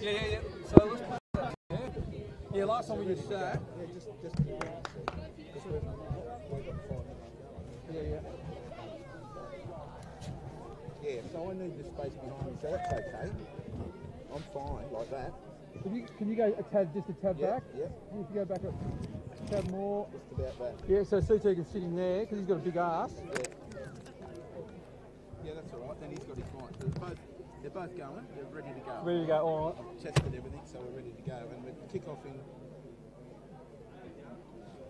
Yeah. So let's play that. Yeah, last time we just sat. Yeah, so I need the space behind me, so that's okay. I'm fine, like that. Can you go just a tab back? Yeah. If you go back a tab more. Just about that. Yeah, so CT can sit in there because he's got a big ass. Yeah, that's all right. Then he's got his mic. They're both going. They're ready to go. Ready to go, all right. I've tested everything, so we're ready to go. And we'll kick off in...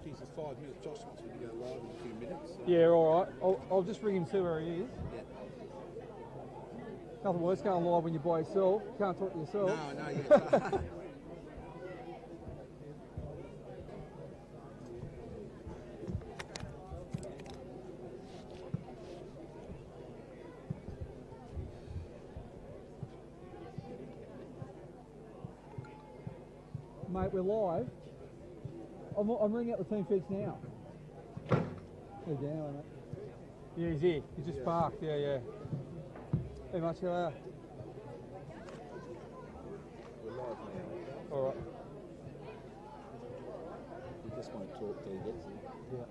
Geez, it's 5 minutes. Josh wants me to go live in a few minutes. So. Yeah, all right. I'll just ring him, see where he is. Yeah. Nothing worse going live when you're by yourself. Can't talk to yourself. No, yeah. Mate, we're live. I'm ringing out the team feeds now. They're down, mate. Yeah, he's here. He's just parked. Yeah. Hey, much how are you? We're live now. All right. You just want to talk till he gets here. Yeah.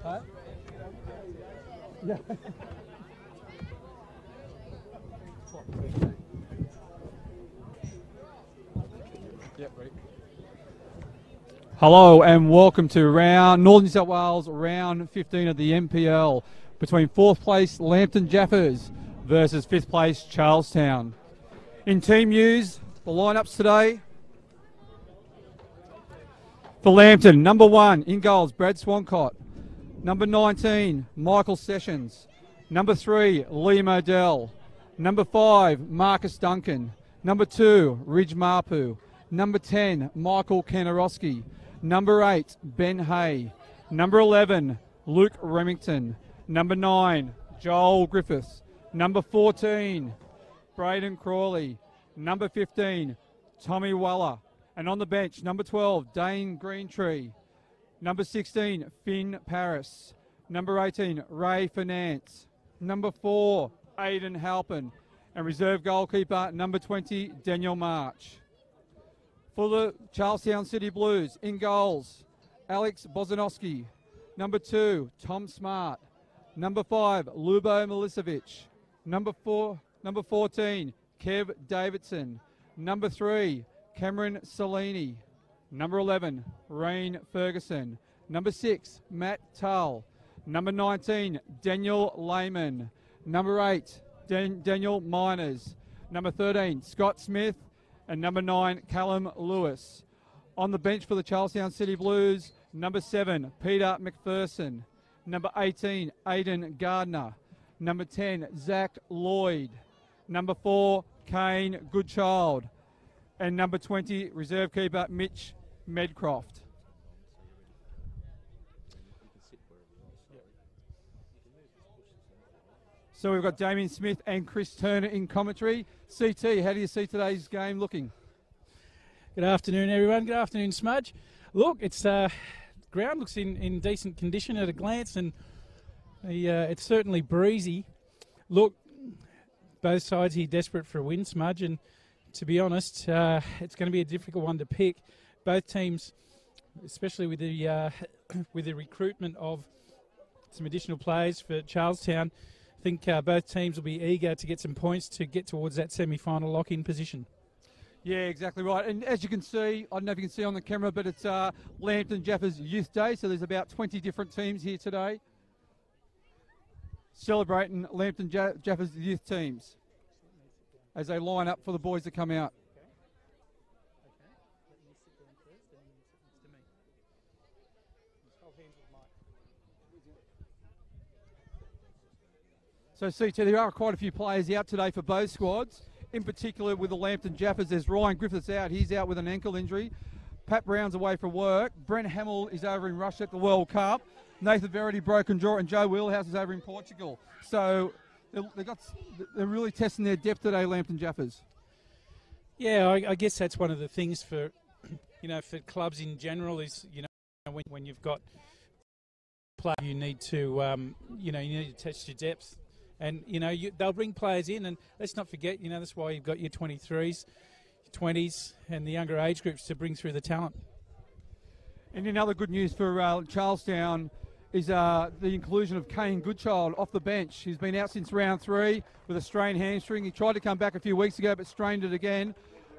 Huh? Yeah. Yep, ready. Hello and welcome to Northern New South Wales round 15 of the NPL between 4th place Lambton Jaffas versus 5th place Charlestown. In team news, the lineups today. For Lambton, number 1 in goals, Brad Swancott. Number 19, Michael Sessions. Number 3, Liam O'Dell. Number 5, Marcus Duncan. Number 2, Ridge Marpu. Number 10, Michael Kanarowski. Number 8, Ben Hay. Number 11, Luke Remington. Number 9, Joel Griffiths. Number 14, Braden Crawley. Number 15, Tommy Weller. And on the bench, number 12, Dane Greentree. Number 16, Finn Paris. Number 18, Ray Finance. Number 4, Aidan Halpin. And reserve goalkeeper, number 20, Daniel March. For the Charlestown City Blues, in goals, Alex Bozanowski. Number 2, Tom Smart. Number 5, Lubo Milicevic. Number 14, Kev Davidson. Number 3, Cameron Salini. Number 11, Rain Ferguson. Number 6, Matt Tull. Number 19, Daniel Lehman. Number 8, Daniel Miners. Number 13, Scott Smith. And number 9, Callum Lewis. On the bench for the Charlestown City Blues, number 7, Peter McPherson. Number 18, Aidan Gardner. Number 10, Zach Lloyd. Number 4, Kane Goodchild. And number 20, reserve keeper Mitch Medcroft. So we've got Damien Smith and Chris Turner in commentary. CT, how do you see today's game looking? Good afternoon, everyone. Good afternoon, Smudge. Look, ground looks in decent condition at a glance, and it's certainly breezy. Look, both sides here desperate for a win, Smudge, and to be honest, it's going to be a difficult one to pick. Both teams, especially with the recruitment of some additional players for Charlestown, I think both teams will be eager to get some points to get towards that semi-final lock-in position. Yeah, exactly right. And as you can see, I don't know if you can see on the camera, but it's Lambton Jaffas Youth Day, so there's about 20 different teams here today celebrating Lambton Jaffas youth teams as they line up for the boys to come out. So, CT, there are quite a few players out today for both squads. In particular, with the Lambton Jaffas, there's Ryan Griffiths out. He's out with an ankle injury. Pat Brown's away for work. Brent Hamill is over in Russia at the World Cup. Nathan Verity broken jaw, and Joe Wheelhouse is over in Portugal. So they're really testing their depth today, Lambton Jaffas. Yeah, I guess that's one of the things for, for clubs in general is, when you've got play, you need to, you need to test your depth. And, they'll bring players in, and let's not forget, that's why you've got your 23s, your 20s, and the younger age groups to bring through the talent. And another good news for Charlestown is the inclusion of Kane Goodchild off the bench. He's been out since round 3 with a strained hamstring. He tried to come back a few weeks ago but strained it again.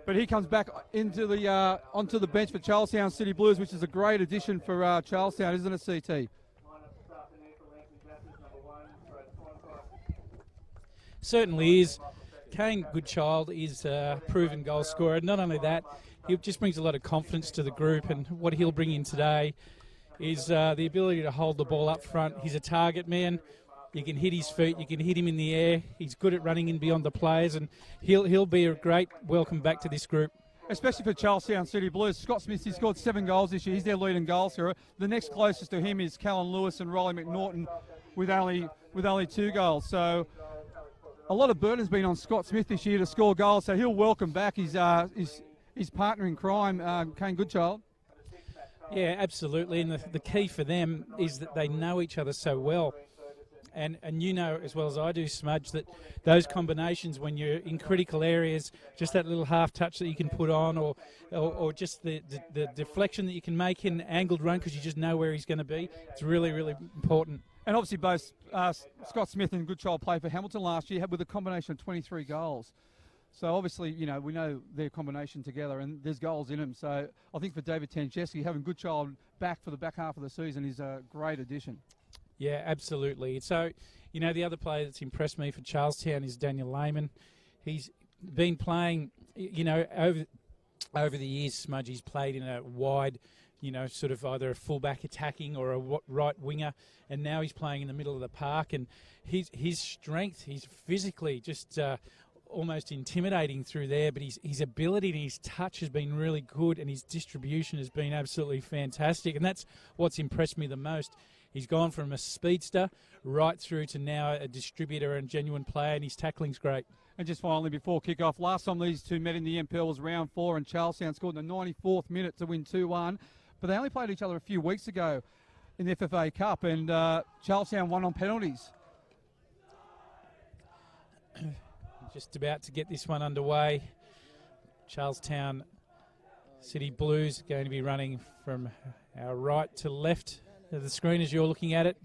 But he comes back into the onto the bench for Charlestown City Blues, which is a great addition for Charlestown, isn't it, CT? Certainly is. Kane Goodchild is a proven goal scorer. Not only that, he just brings a lot of confidence to the group, and what he'll bring in today is the ability to hold the ball up front. He's a target man. You can hit his feet. You can hit him in the air. He's good at running in beyond the players, and he'll be a great welcome back to this group. Especially for Charlestown City Blues. Scott Smith, he scored 7 goals this year. He's their leading goal scorer. The next closest to him is Callan Lewis and Riley McNaughton with only 2 goals. So a lot of burden's been on Scott Smith this year to score goals. So he'll welcome back his partner in crime, Kane Goodchild. Yeah, absolutely. And the key for them is that they know each other so well. And you know as well as I do, Smudge, that those combinations when you're in critical areas, just that little half touch that you can put on or just the deflection that you can make in an angled run because you just know where he's going to be, it's really, really important. And obviously both Scott Smith and Goodchild played for Hamilton last year with a combination of 23 goals. So obviously, we know their combination together and there's goals in them. So I think for David Tancheski, having Goodchild back for the back half of the season is a great addition. Yeah, absolutely. So, the other player that's impressed me for Charlestown is Daniel Lehman. He's been playing, over the years, Smudge, he's played in a wide, sort of either a fullback attacking or a right winger, and now he's playing in the middle of the park. And his strength, he's physically just almost intimidating through there, but his ability and his touch has been really good, and his distribution has been absolutely fantastic, and that's what's impressed me the most. He's gone from a speedster right through to now a distributor and genuine player, and his tackling's great. And just finally, before kick-off, last time these two met in the NPL was round 4, and Charlestown scored in the 94th minute to win 2-1. But they only played each other a few weeks ago in the FFA Cup, and Charlestown won on penalties. Just about to get this one underway. Charlestown City Blues going to be running from our right to left of the screen as you're looking at it,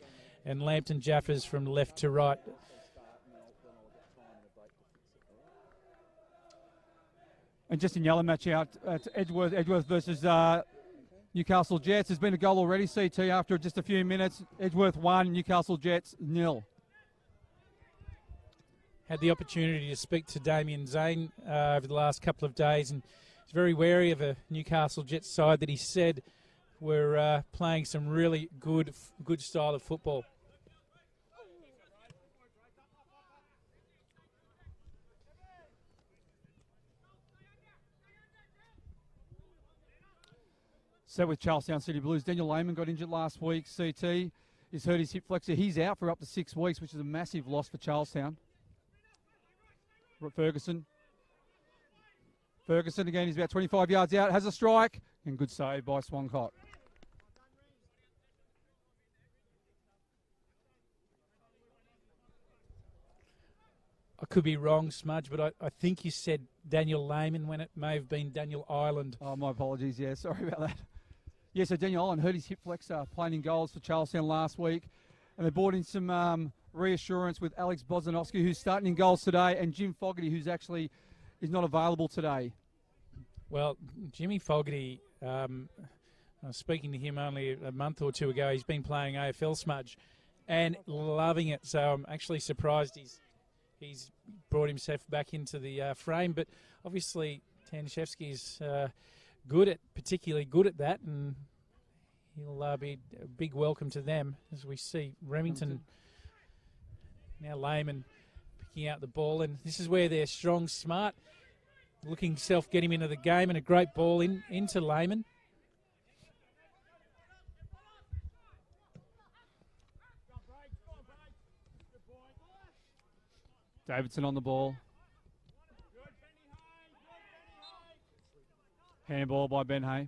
and Lambton Jaffas from left to right. And just in yellow match out to Edgeworth versus Newcastle Jets. There's been a goal already, CT, after just a few minutes. Edgeworth 1, Newcastle Jets 0. Had the opportunity to speak to Damien Zane over the last couple of days, and he's very wary of a Newcastle Jets side that he said were playing some really good style of football. So with Charlestown City Blues, Daniel Lehman got injured last week. CT, he's hurt his hip flexor. He's out for up to 6 weeks, which is a massive loss for Charlestown. Ferguson again, he's about 25 yards out, has a strike, and good save by Swancott. I could be wrong, Smudge, but I think you said Daniel Lehman when it may have been Daniel Ireland. Oh, my apologies, yeah, sorry about that. Yeah, so Daniel Ireland hurt his hip flexor playing in goals for Charlestown last week, and they brought in some reassurance with Alex Bozanovsky, who's starting in goals today, and Jim Fogarty, who's actually is not available today. Well, Jimmy Fogarty, I was speaking to him only a month or two ago. He's been playing AFL, Smudge, and loving it, so I'm actually surprised he's brought himself back into the frame, but obviously Tanishevsky's particularly good at that, and he'll be a big welcome to them as we see Remington. Now Lehman picking out the ball, and this is where they're strong, smart, looking get him into the game, and a great ball into Lehman. Davidson on the ball. Handball by Ben Hay.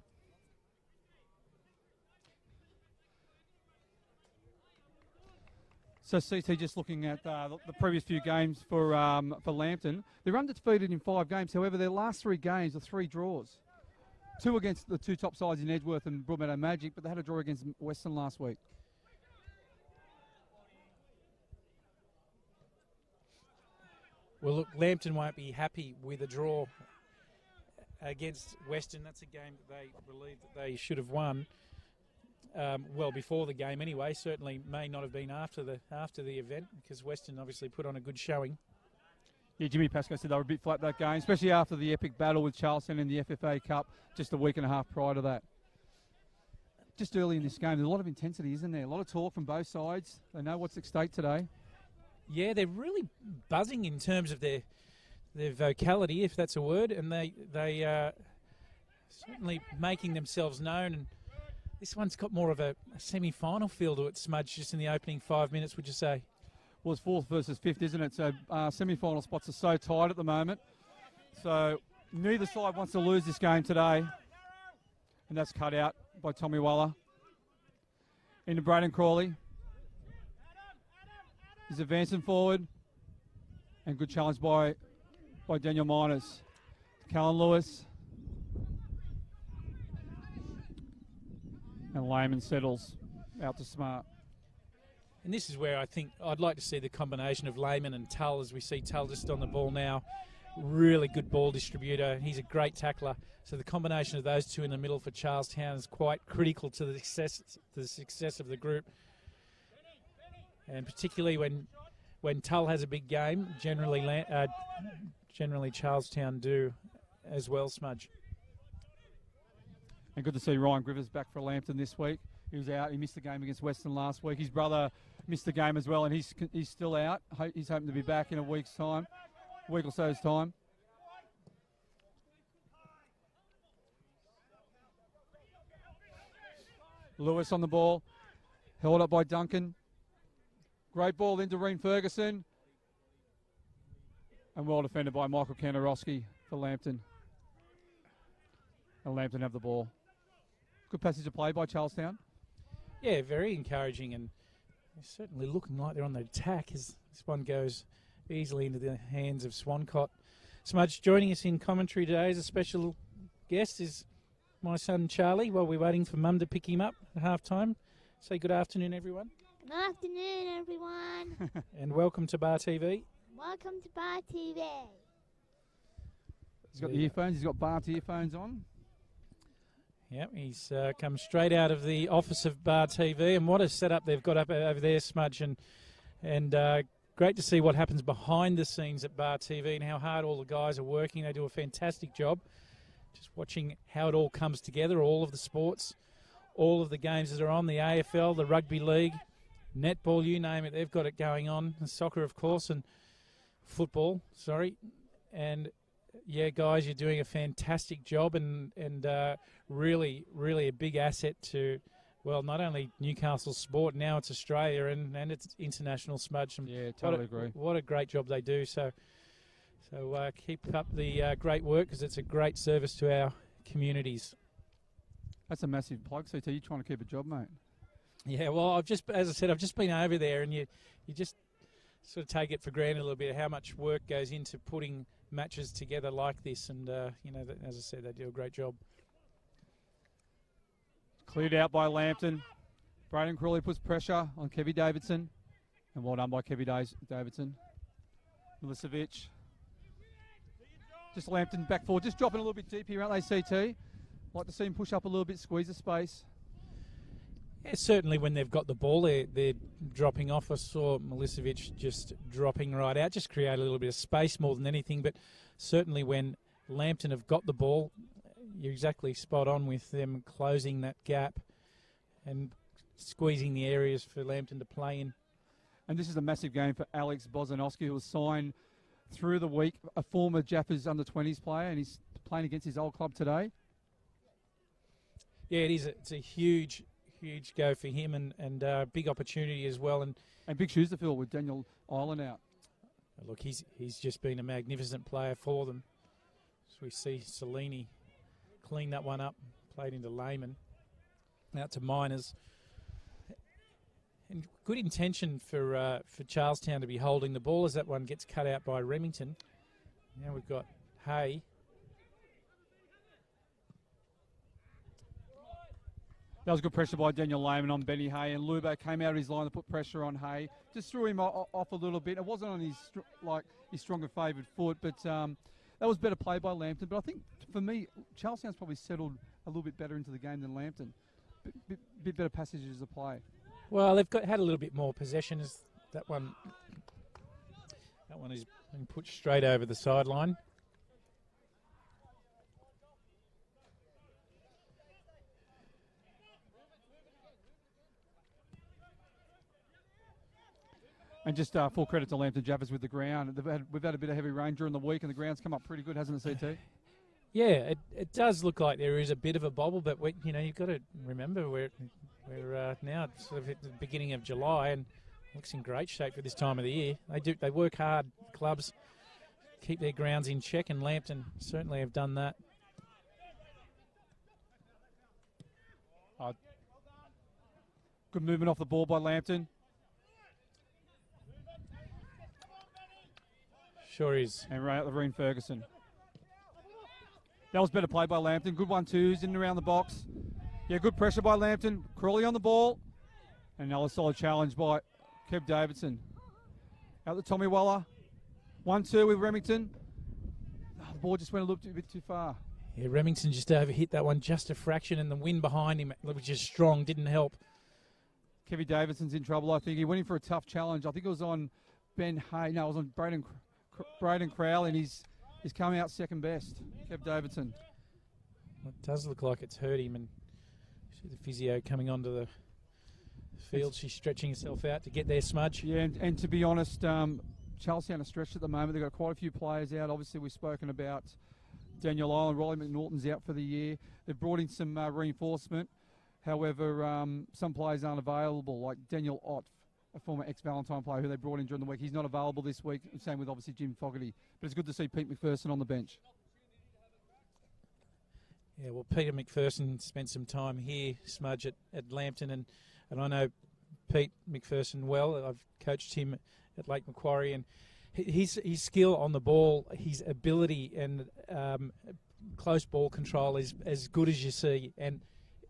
So CT, just looking at the previous few games for Lambton, they're undefeated in 5 games. However, their last 3 games are 3 draws. 2 against the 2 top sides in Edgeworth and Broadmeadow Magic, but they had a draw against Western last week. Well, look, Lambton won't be happy with a draw against Western. That's a game that they believe that they should have won. Well, before the game anyway. Certainly may not have been after the event, because Western obviously put on a good showing. Yeah, Jimmy Pascoe said they were a bit flat that game, especially after the epic battle with Charlestown in the FFA Cup just a week and a half prior to that. Just early in this game, there's a lot of intensity, isn't there? A lot of talk from both sides. They know what's at stake today. Yeah, they're really buzzing in terms of their vocality, if that's a word, and they are certainly making themselves known. And this one's got more of a semi-final feel to it, Smudge, just in the opening 5 minutes, would you say? Well, it's 4th versus 5th, isn't it? So semi-final spots are so tight at the moment. So neither side wants to lose this game today. And that's cut out by Tommy Waller. Into Braden Crawley. He's advancing forward. And good challenge by Daniel Miners. Callan Lewis. And Lehman settles out to Smart. And this is where I think I'd like to see the combination of Lehman and Tull, as we see Tull just on the ball now. Really good ball distributor. He's a great tackler. So the combination of those two in the middle for Charlestown is quite critical to the success of the group. And particularly when Tull has a big game, generally Charlestown do as well, Smudge. And good to see Ryan Griffiths back for Lambton this week. He was out. He missed the game against Western last week. His brother missed the game as well, and he's still out. He's hoping to be back in a week or so's time. Lewis on the ball. Held up by Duncan. Great ball into Reen Ferguson. And well defended by Michael Kantorowski for Lambton. And Lambton have the ball. Good passage of play by Charlestown. Yeah, very encouraging, and they're certainly looking like they're on the attack as this one goes easily into the hands of Swancott. Smudge, joining us in commentary today as a special guest is my son Charlie, while we're waiting for Mum to pick him up at half-time. Say good afternoon, everyone. Good afternoon, everyone. And welcome to Bar TV. Welcome to Bar TV. He's got the earphones. He's got Bart earphones on. Yep, he's come straight out of the office of Bar TV, and what a setup they've got up over there, Smudge, and great to see what happens behind the scenes at Bar TV and how hard all the guys are working. They do a fantastic job. Just watching how it all comes together, all of the sports, all of the games that are on, the AFL, the rugby league, netball, you name it, they've got it going on, and soccer, of course, and football, and yeah, guys, you're doing a fantastic job, and really, really a big asset to, well, not only Newcastle sport, now it's Australia and it's international, Smudge. Yeah, totally agree. What a great job they do. So keep up the great work, because it's a great service to our communities. That's a massive plug, CT. You're trying to keep a job, mate. Yeah, well, as I said, I've just been over there, and you just sort of take it for granted a little bit how much work goes into putting matches together like this, and as I said, they do a great job. Cleared out by Lambton. Braden Crawley puts pressure on Kevy Davidson, and well done by Kevy Davidson. Milicevic. Just Lambton back forward, just dropping a little bit deep here, aren't they, CT? Like to see him push up a little bit, squeeze the space. Yeah, certainly when they've got the ball, they're dropping off. I saw Milicevic just dropping right out, just create a little bit of space more than anything. But certainly when Lambton have got the ball, you're exactly spot on with them closing that gap and squeezing the areas for Lambton to play in. And this is a massive game for Alex Bozanowski, who was signed through the week, a former Jaffas under-20s player, and he's playing against his old club today. Yeah, it's a huge go for him, and big opportunity as well. And big shoes to fill with Daniel Island out. Look, he's just been a magnificent player for them. So we see Cellini clean that one up, played into Lehman, out to Miners. And good intention for Charlestown to be holding the ball as that one gets cut out by Remington. Now we've got Hay. That was good pressure by Daniel Lehman on Benny Hay, and Lubo came out of his line to put pressure on Hay. Just threw him off a little bit. It wasn't on his stronger favoured foot, but that was better play by Lambton. But I think, for me, Charlestown's probably settled a little bit better into the game than Lambton. Bit better passages of play. Well, they've had a little bit more possession. As that one is being put straight over the sideline. And just full credit to Lambton Jaffas with the ground. We've had a bit of heavy rain during the week, and the ground's come up pretty good, hasn't it, CT? Yeah, it does look like there is a bit of a bobble, but you've got to remember we're now sort of at the beginning of July, and looks in great shape for this time of the year. They work hard, clubs, keep their grounds in check, and Lambton certainly have done that. Good movement off the ball by Lambton. Sure is. And right out Loreen Ferguson. That was better play by Lambton. Good 1-2s in and around the box. Yeah, good pressure by Lambton. Crawley on the ball. And another solid challenge by Kev Davidson. Out to Tommy Waller. 1-2 with Remington. Oh, the ball just went a little bit too far. Yeah, Remington just overhit that one just a fraction, and the wind behind him, which is strong, didn't help. Kevy Davidson's in trouble, I think. He went in for a tough challenge. I think it was on Ben Hay. No, it was on Braden Crowley, and he's coming out second best. Kev Davidson. Well, it does look like it's hurt him, and see the physio coming onto the field. She's stretching herself out to get there, Smudge. Yeah, and to be honest, Charlestown are stretched at the moment. They've got quite a few players out. Obviously, we've spoken about Daniel Island. Rolly McNaughton's out for the year. They've brought in some reinforcement. However, some players aren't available, like Daniel Ott, a former ex-Valentine player who they brought in during the week. He's not available this week. Same with, obviously, Jim Fogarty. But it's good to see Pete McPherson on the bench. Yeah, well, Peter McPherson spent some time here, Smudge, at Lambton, and I know Pete McPherson well. I've coached him at Lake Macquarie, and his skill on the ball, his ability and close ball control is as good as you see, and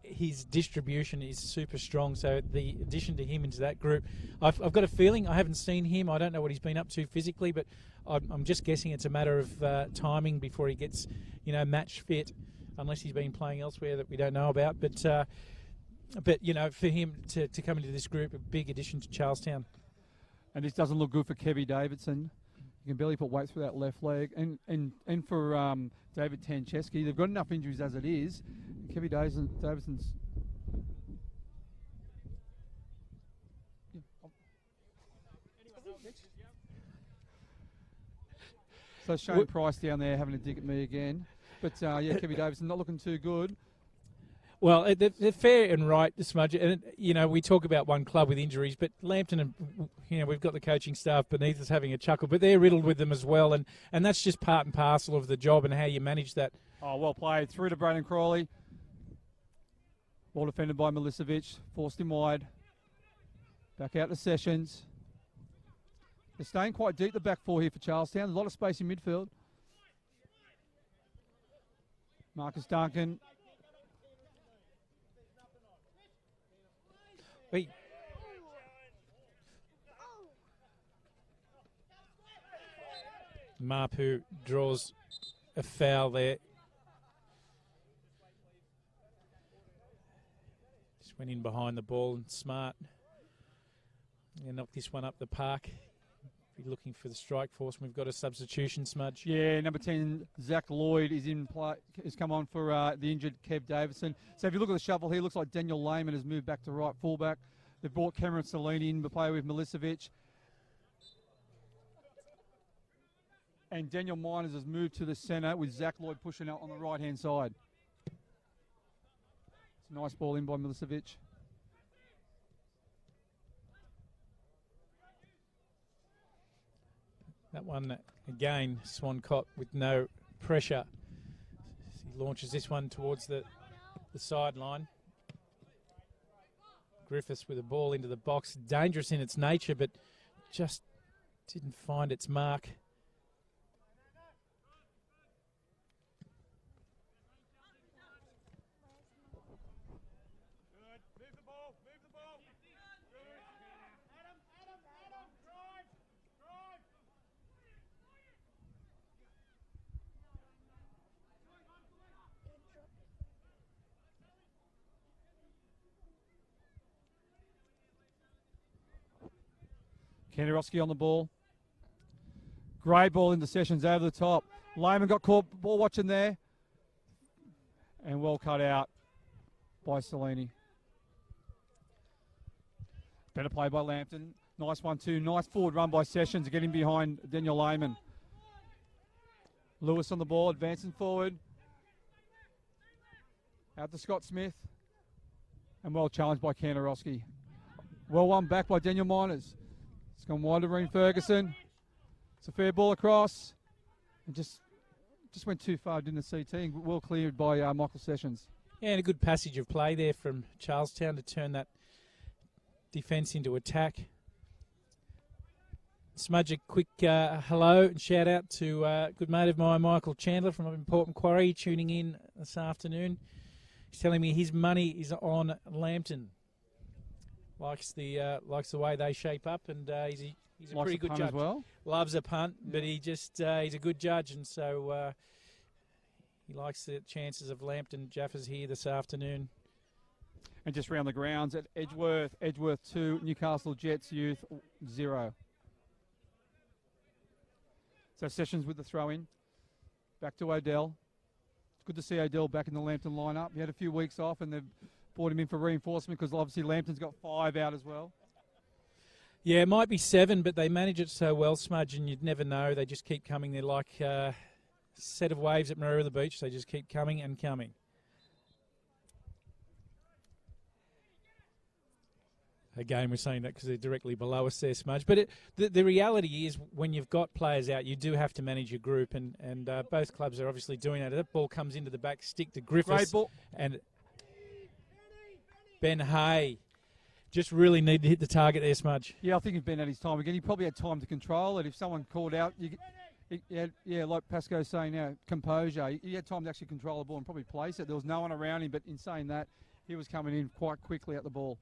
his distribution is super strong. So the addition to him into that group, I've got a feeling, I haven't seen him, I don't know what he's been up to physically, but I'm just guessing it's a matter of timing before he gets, match fit, unless he's been playing elsewhere that we don't know about. But for him to come into this group, a big addition to Charlestown. And this doesn't look good for Kevy Davidson. You can barely put weight through that left leg. And for David Tancheski, they've got enough injuries as it is. Kevy Davidson's... So Shane Price down there having a dig at me again. But, Kevy Davidson not looking too good. Well, they're fair and right, Smudge. And, we talk about one club with injuries, but Lambton, and, we've got the coaching staff beneath us having a chuckle, but they're riddled with them as well. And that's just part and parcel of the job and how you manage that. Oh, well played. Through to Braden Crawley. Ball defended by Milicevic. Forced him wide. Back out to Sessions. They're staying quite deep, the back four here for Charlestown. A lot of space in midfield. Marcus Duncan. Wait. Mapu draws a foul there. Just went in behind the ball and smart. And knocked this one up the park. Be looking for the strike force. We've got a substitution, Smudge. Yeah, number 10, Zach Lloyd is in play. Has come on for the injured Kev Davidson. So if you look at the shuffle here, looks like Daniel Lehman has moved back to right fullback. They've brought Cameron Cellini in to play with Milicevic. And Daniel Miners has moved to the centre with Zach Lloyd pushing out on the right-hand side. It's a nice ball in by Milicevic. That one, again, Swancott with no pressure. He launches this one towards the sideline. Griffiths with a ball into the box. Dangerous in its nature, but just didn't find its mark. Kandarowski on the ball. Great ball into Sessions over the top. Lehman got caught ball watching there. And well cut out by Cellini. Better play by Lambton. Nice 1-2. Nice forward run by Sessions getting behind Daniel Lehman. Lewis on the ball, advancing forward. Out to Scott Smith. And well challenged by Kandarowski. Well won back by Daniel Miners. It's gone wide to Reem Ferguson. It's a fair ball across. And just went too far, didn't the CT. And well cleared by Michael Sessions. Yeah, and a good passage of play there from Charlestown to turn that defence into attack. Smudge, a quick hello and shout out to a good mate of mine, Michael Chandler from up in Port Macquarie, tuning in this afternoon. He's telling me his money is on Lambton. Likes the way they shape up, and he's a pretty good judge. As well. Loves a punt, but he's a good judge, and so he likes the chances of Lambton Jaffas here this afternoon. And just round the grounds at Edgeworth 2, Newcastle Jets Youth 0. So Sessions with the throw in. Back to Odell. It's good to see Odell back in the Lambton lineup. He had a few weeks off, and they've brought him in for reinforcement because obviously Lambton's got 5 out as well. Yeah, it might be 7, but they manage it so well, Smudge, and you'd never know. They just keep coming. They're like a set of waves at Maroora the Beach. They just keep coming and coming. Again, we're saying that because they're directly below us there, Smudge. But the reality is when you've got players out, you do have to manage your group, and both clubs are obviously doing that. That ball comes into the back stick to Griffiths. Great ball. And Ben Hay just really need to hit the target there, Smudge. Yeah, I think if Ben had his time again, he probably had time to control it. If someone called out, like Pasco's saying now, composure. He had time to actually control the ball and probably place it. There was no one around him, but in saying that, he was coming in quite quickly at the ball.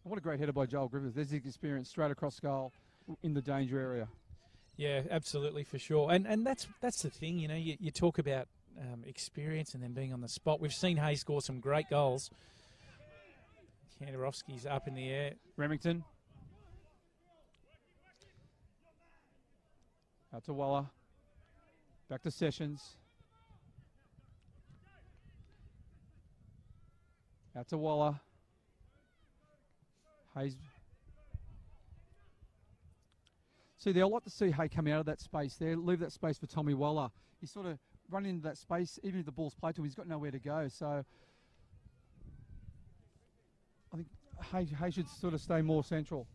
What a great header by Joel Griffiths. There's his experience straight across goal in the danger area. Yeah, absolutely, for sure. And that's the thing, you know, you talk about experience and then being on the spot. We've seen Hay score some great goals. Kandarowski's up in the air. Remington. Out to Waller. Back to Sessions. Out to Waller. Hayes. See, they'll like to see Hay come out of that space there, leave that space for Tommy Waller. He's sort of running into that space, even if the ball's played to him, he's got nowhere to go. So I think Hay should sort of stay more central.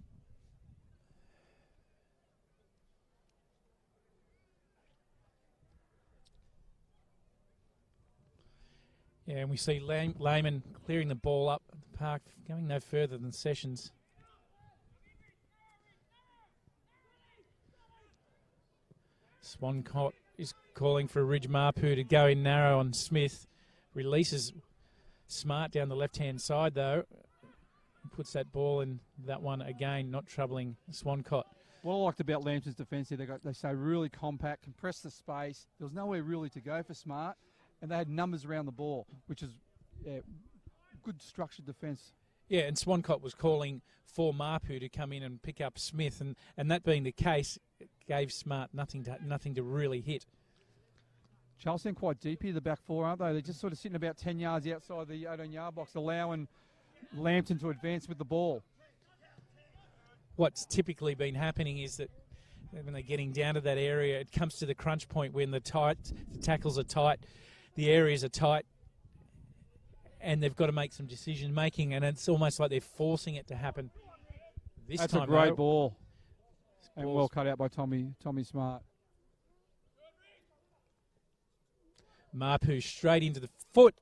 Yeah, and we see Lehman clearing the ball up at the park, going no further than Sessions. Swancott is calling for Ridge Mapu to go in narrow on Smith. Releases Smart down the left-hand side, though. Puts that ball in that one again, not troubling Swancott. What I liked about Lambton's defence here, they stay really compact, compress the space. There was nowhere really to go for Smart. And they had numbers around the ball, which is good structured defence. Yeah, and Swancott was calling for Mapu to come in and pick up Smith, and that being the case, it gave Smart nothing to really hit. Charlestown quite deep here, the back four, aren't they? They're just sort of sitting about 10 yards outside the 18-yard box, allowing Lambton to advance with the ball. What's typically been happening is that when they're getting down to that area, it comes to the crunch point when the tackles are tight, the areas are tight, and they've got to make some decision making, and it's almost like they're forcing it to happen. That's a great ball. And well cut out by Tommy Smart. Mapu straight into the foot.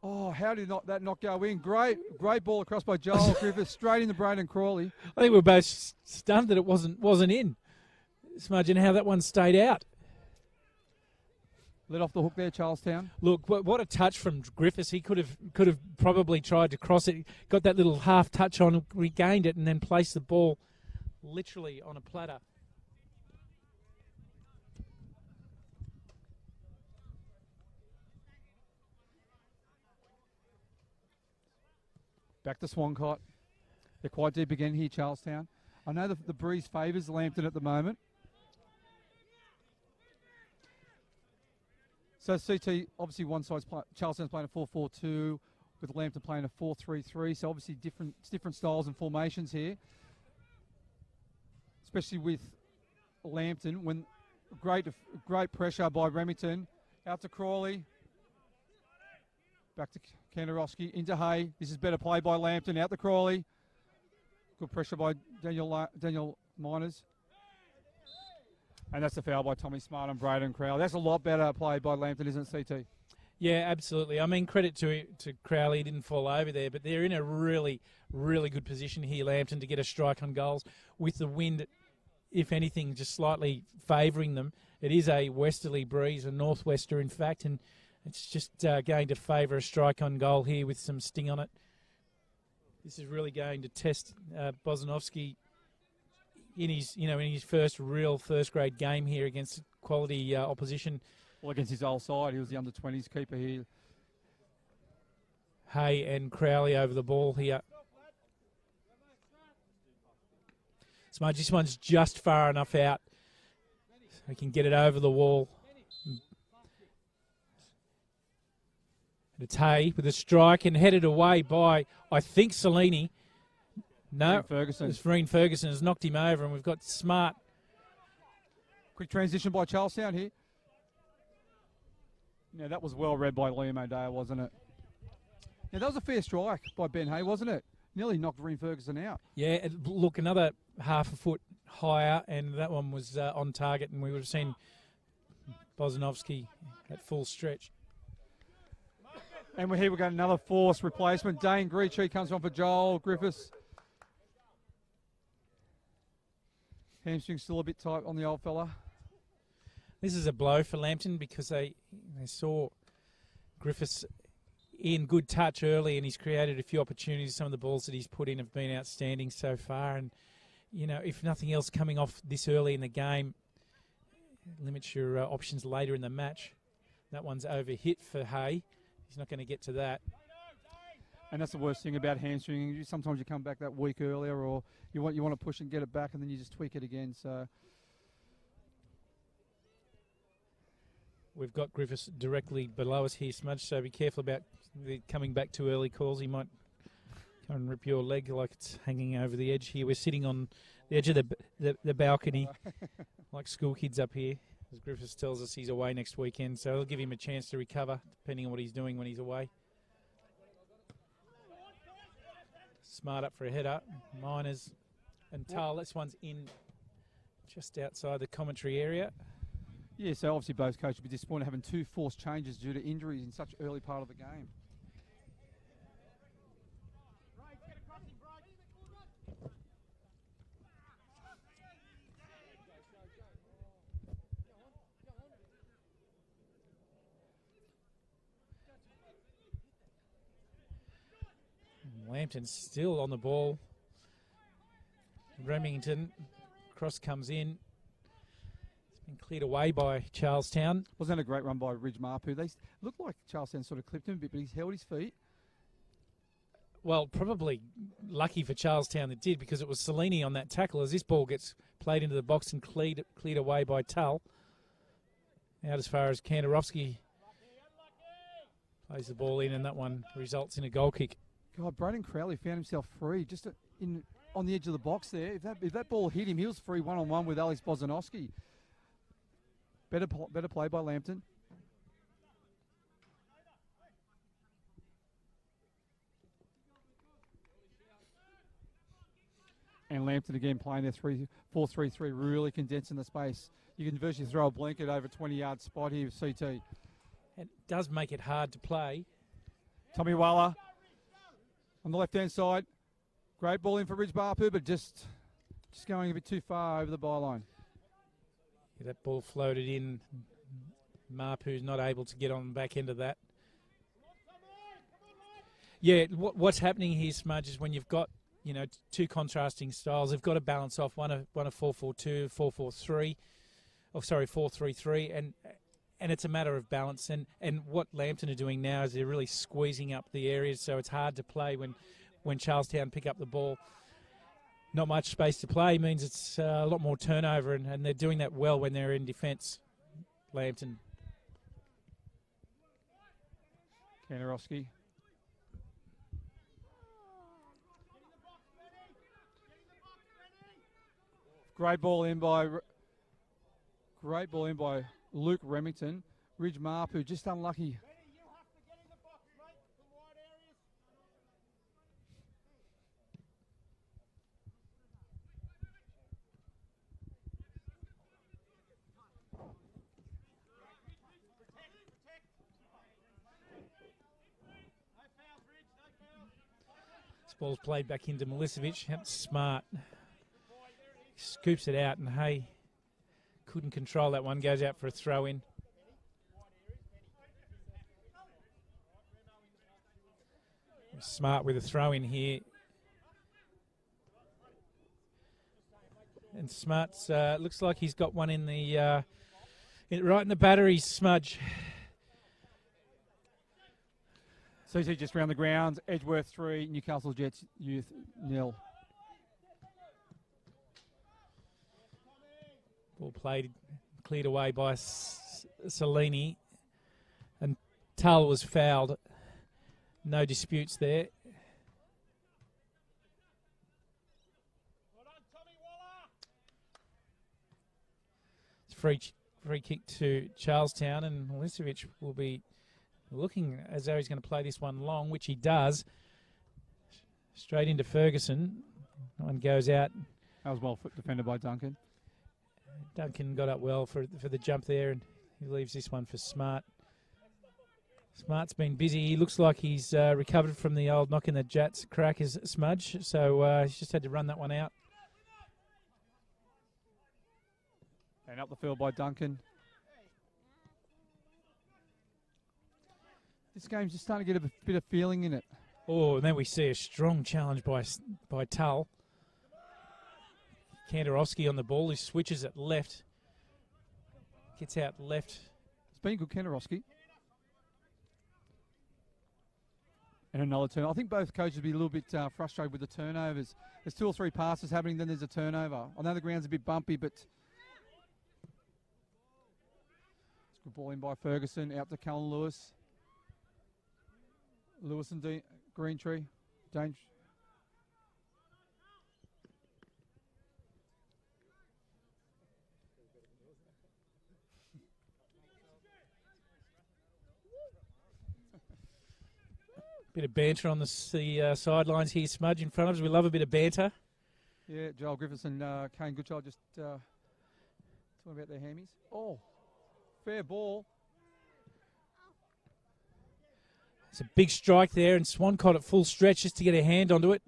Oh, how did that not go in? Great ball across by Joel Griffiths, straight into Braden Crawley. I think we're both stunned that it wasn't in. Smudge, and how that one stayed out. Let off the hook there, Charlestown. Look, what a touch from Griffiths. He could have probably tried to cross it. Got that little half touch on, regained it, and then placed the ball literally on a platter. Back to Swancott. They're quite deep again here, Charlestown. I know the breeze favours Lambton at the moment. So CT, obviously one side's Charlestown's playing a 4-4-2 with Lambton playing a 4-3-3. So obviously different styles and formations here. Especially with Lambton, when great pressure by Remington. Out to Crawley. Back to Kandarowski, into Hay. This is better play by Lambton. Out to Crawley. Good pressure by Daniel Miners. And that's the foul by Tommy Smart and Braden Crowley. That's a lot better play by Lambton, isn't it, CT? Yeah, absolutely. I mean, credit to Crowley. He didn't fall over there, but they're in a really, really good position here, Lambton, to get a strike on goals with the wind, if anything, just slightly favouring them. It is a westerly breeze, a northwester, in fact, and it's just going to favour a strike on goal here with some sting on it. This is really going to test Bozanovsky in his first grade game here against quality opposition. Well, against his old side, he was the under-20s keeper here. Hay and Crowley over the ball here. Smudge, this one's just far enough out so he can get it over the wall. It's Hay with a strike and headed away by, I think, Cellini. No, Vereen Ferguson has knocked him over, and we've got Smart. Quick transition by Charlestown here. Yeah, that was well read by Liam O'Dale, wasn't it? Yeah, that was a fair strike by Ben Hay, wasn't it? Nearly knocked Vereen Ferguson out. Yeah, look, another half a foot higher, and that one was on target, and we would have seen Bozanovsky at full stretch. And here we've got another forced replacement. Dane Greachy comes on for Joel Griffiths. Hamstring still a bit tight on the old fella. This is a blow for Lambton because they saw Griffiths in good touch early, and he's created a few opportunities. Some of the balls that he's put in have been outstanding so far. And, you know, if nothing else, coming off this early in the game limits your options later in the match. That one's over hit for Hay. He's not going to get to that. And that's the worst thing about hamstring. Sometimes you come back that week earlier, or you want to push and get it back, and then you just tweak it again. So we've got Griffiths directly below us here, Smudge. So be careful about coming back too early calls. He might come and rip your leg like it's hanging over the edge here. We're sitting on the edge of the balcony, like school kids up here. As Griffiths tells us, he's away next weekend, so it'll give him a chance to recover, depending on what he's doing when he's away. Smart up for a header. Miners and Tull. This one's in just outside the commentary area. Yeah, so obviously both coaches will be disappointed having two forced changes due to injuries in such early part of the game. Lambton's still on the ball. Remington, cross comes in. It's been cleared away by Charlestown. Wasn't that a great run by Ridge Mapu? They looked like Charlestown sort of clipped him a bit, but he's held his feet. Well, probably lucky for Charlestown it did, because it was Cellini on that tackle as this ball gets played into the box and cleared away by Tull. Out as far as Kandarowski plays the ball in, and that one results in a goal kick. God, Braden Crowley found himself free just on the edge of the box there. If that ball hit him, he was free one-on-one with Alex Bozanovsky. Better play by Lambton. And Lambton again playing their 4-3-3, really condensing the space. You can virtually throw a blanket over 20-yard spot here with CT. It does make it hard to play. Tommy Waller on the left-hand side. Great ball in for Ridge Barpu, but just going a bit too far over the byline. Yeah, that ball floated in. Marpu's not able to get on the back end of that. Yeah, what's happening here, Smudge, is when you've got, you know, two contrasting styles, they've got to balance off one a 4-4-2, 4-4-3, or sorry, 4-3-3, and it's a matter of balance. And what Lambton are doing now is they're really squeezing up the areas, so it's hard to play when Charlestown pick up the ball. Not much space to play means it's a lot more turnover, and they're doing that well when they're in defence, Lambton. Kanarowski. Great ball in by Luke Remington. Ridge Marpu just unlucky. This ball's played back into Milicevic. That's smart. Scoops it out, and Hay couldn't control that one. Goes out for a throw-in. Smart with a throw-in here. And Smart's looks like he's got one in the right in the battery, Smudge. CT just round the grounds. Edgeworth 3, Newcastle Jets Youth 0. Ball played, cleared away by Salini, and Tull was fouled. No disputes there. It's free kick to Charlestown, and Milicevic will be looking as though he's going to play this one long, which he does. Straight into Ferguson. That one goes out. That was well defended by Duncan. Duncan got up well for the jump there, and he leaves this one for Smart. Smart's been busy. He looks like he's recovered from the old knock in the Jats crack as Smudge, so he's just had to run that one out. And up the field by Duncan. This game's just starting to get a bit of feeling in it. Oh, and then we see a strong challenge by Tull. Kandarowski on the ball. He switches it left. Gets out left. It's been good, Kandarowski. And another turn. I think both coaches will be a little bit frustrated with the turnovers. There's 2 or 3 passes happening, then there's a turnover. I know the ground's a bit bumpy, but it's a good ball in by Ferguson. Out to Cullen Lewis. Lewis and Greentree. Danger. Bit of banter on the sidelines here, Smudge, in front of us. We love a bit of banter. Yeah, Joel Griffiths and Kane Goodchild just talking about their hammies. Oh, fair ball. It's a big strike there, and Swancott at full stretch just to get a hand onto it.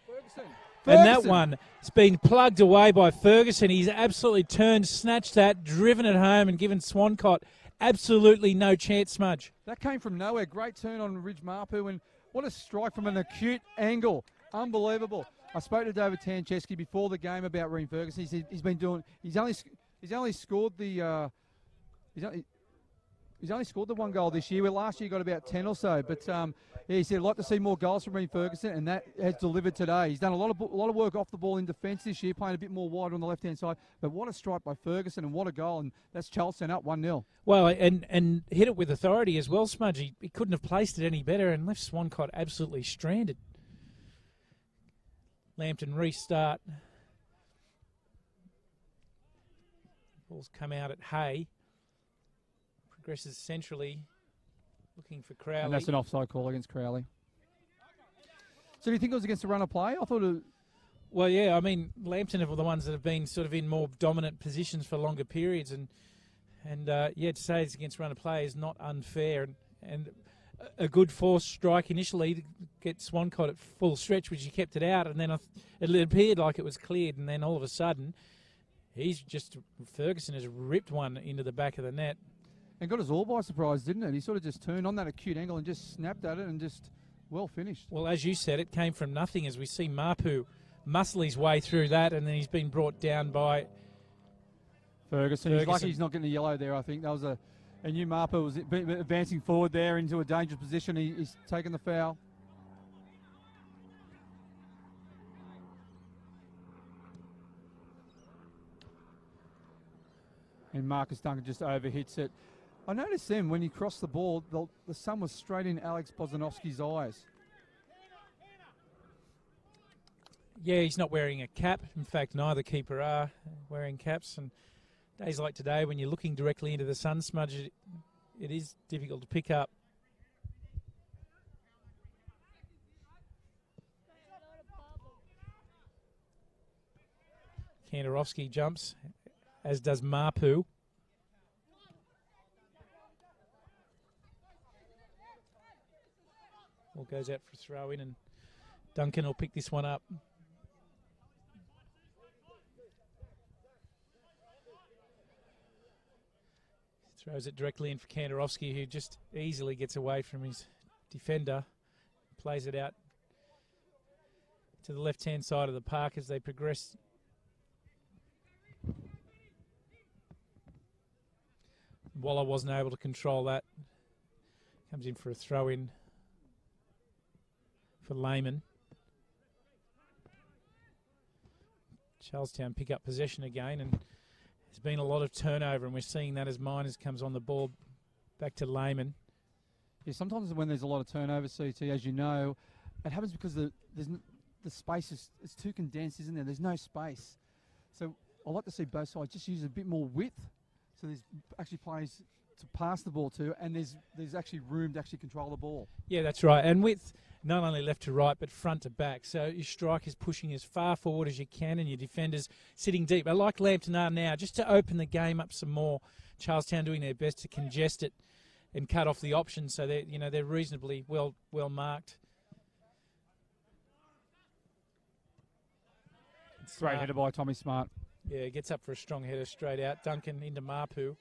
Ferguson. And that one has been plugged away by Ferguson. He's absolutely turned, snatched that, driven it home, and given Swancott absolutely no chance, Smudge. That came from nowhere. Great turn on Ridge Marpu, and what a strike from an acute angle. Unbelievable. I spoke to David Tancheski before the game about Reem Ferguson. He said he's only scored the he's only scored the 1 goal this year. Well, last year he got about 10 or so. But yeah, he said, I'd like to see more goals from Reem Ferguson, and that has delivered today. He's done a lot of work off the ball in defence this year, playing a bit more wide on the left-hand side. But what a strike by Ferguson, and what a goal. And that's Charlestown up 1-0. Well, and hit it with authority as well, Smudge. He couldn't have placed it any better and left Swancott absolutely stranded. Lambton restart. Ball's come out at Hay. Progresses centrally, looking for Crowley. And that's an offside call against Crowley. So do you think it was against the run of play? I thought Well, yeah, I mean, Lambton are the ones that have been sort of in more dominant positions for longer periods, and yeah, to say it's against run of play is not unfair, and a good forced strike initially to get Swancott at full stretch, which he kept it out, and then it appeared like it was cleared, and then all of a sudden, Ferguson has ripped one into the back of the net. And got us all by surprise, didn't it? He sort of just turned on that acute angle and just snapped at it and just well finished. Well, as you said, it came from nothing as we see Mapu muscle his way through that, and then he's been brought down by Ferguson. He's lucky he's not getting a yellow there, I think. That was a new Mapu was advancing forward there into a dangerous position. He's taken the foul. And Marcus Duncan just overhits it. I noticed then when he crossed the ball, the sun was straight in Alex Bozanovski's eyes. Yeah, he's not wearing a cap. In fact, neither keeper are wearing caps. And days like today, when you're looking directly into the sun, Smudge, it is difficult to pick up. Kandarovski jumps, as does Mapu. Ball goes out for a throw in, and Duncan will pick this one up. Throws it directly in for Kandarovski, who just easily gets away from his defender. Plays it out to the left-hand side of the park as they progress. Waller wasn't able to control that. Comes in for a throw-in for Lehman. Charlestown pick up possession again, and there's been a lot of turnover, and we're seeing that as Miners comes on the ball back to Lehman. Yeah, sometimes when there's a lot of turnover, CT, as you know, it happens because the space is too condensed, isn't there? There's no space. So I like to see both sides just use a bit more width, so there's actually players to pass the ball to, and there's actually room to actually control the ball. Yeah, that's right. And width, not only left to right, but front to back. So your striker is pushing as far forward as you can, and your defenders sitting deep. I like Lambton are now, just to open the game up some more. Charlestown doing their best to congest it and cut off the options, so they're reasonably well marked. Great header by Tommy Smart. Yeah, gets up for a strong header straight out. Duncan into Mapu.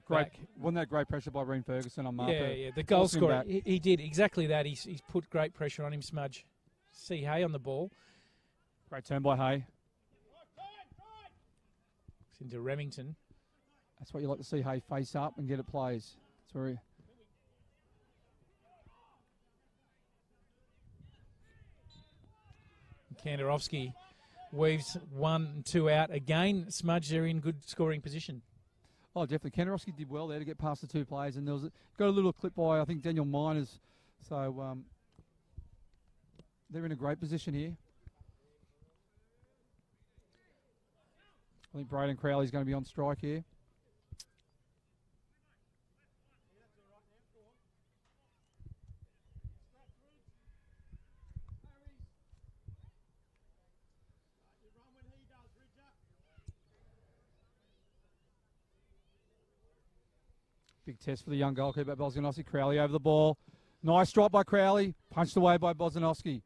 Great, wasn't that great pressure by Breen Ferguson on Mapu? Yeah, the goal scorer, he did exactly that. He's put great pressure on him, Smudge. See Hay on the ball. Great turn by Hay. It's into Remington. That's what you like to see, Hay face up and get it plays. That's where Kandarovski weaves 1 and 2 out. Again, Smudge, they're in good scoring position. Oh, definitely. Kandarovski did well there to get past the two players, and there was got a little clip by, I think, Daniel Miners. So they're in a great position here. I think Braden Crowley's going to be on strike here. Big test for the young goalkeeper, Bozanovski. Crowley over the ball. Nice strike by Crowley. Punched away by Bozanovski.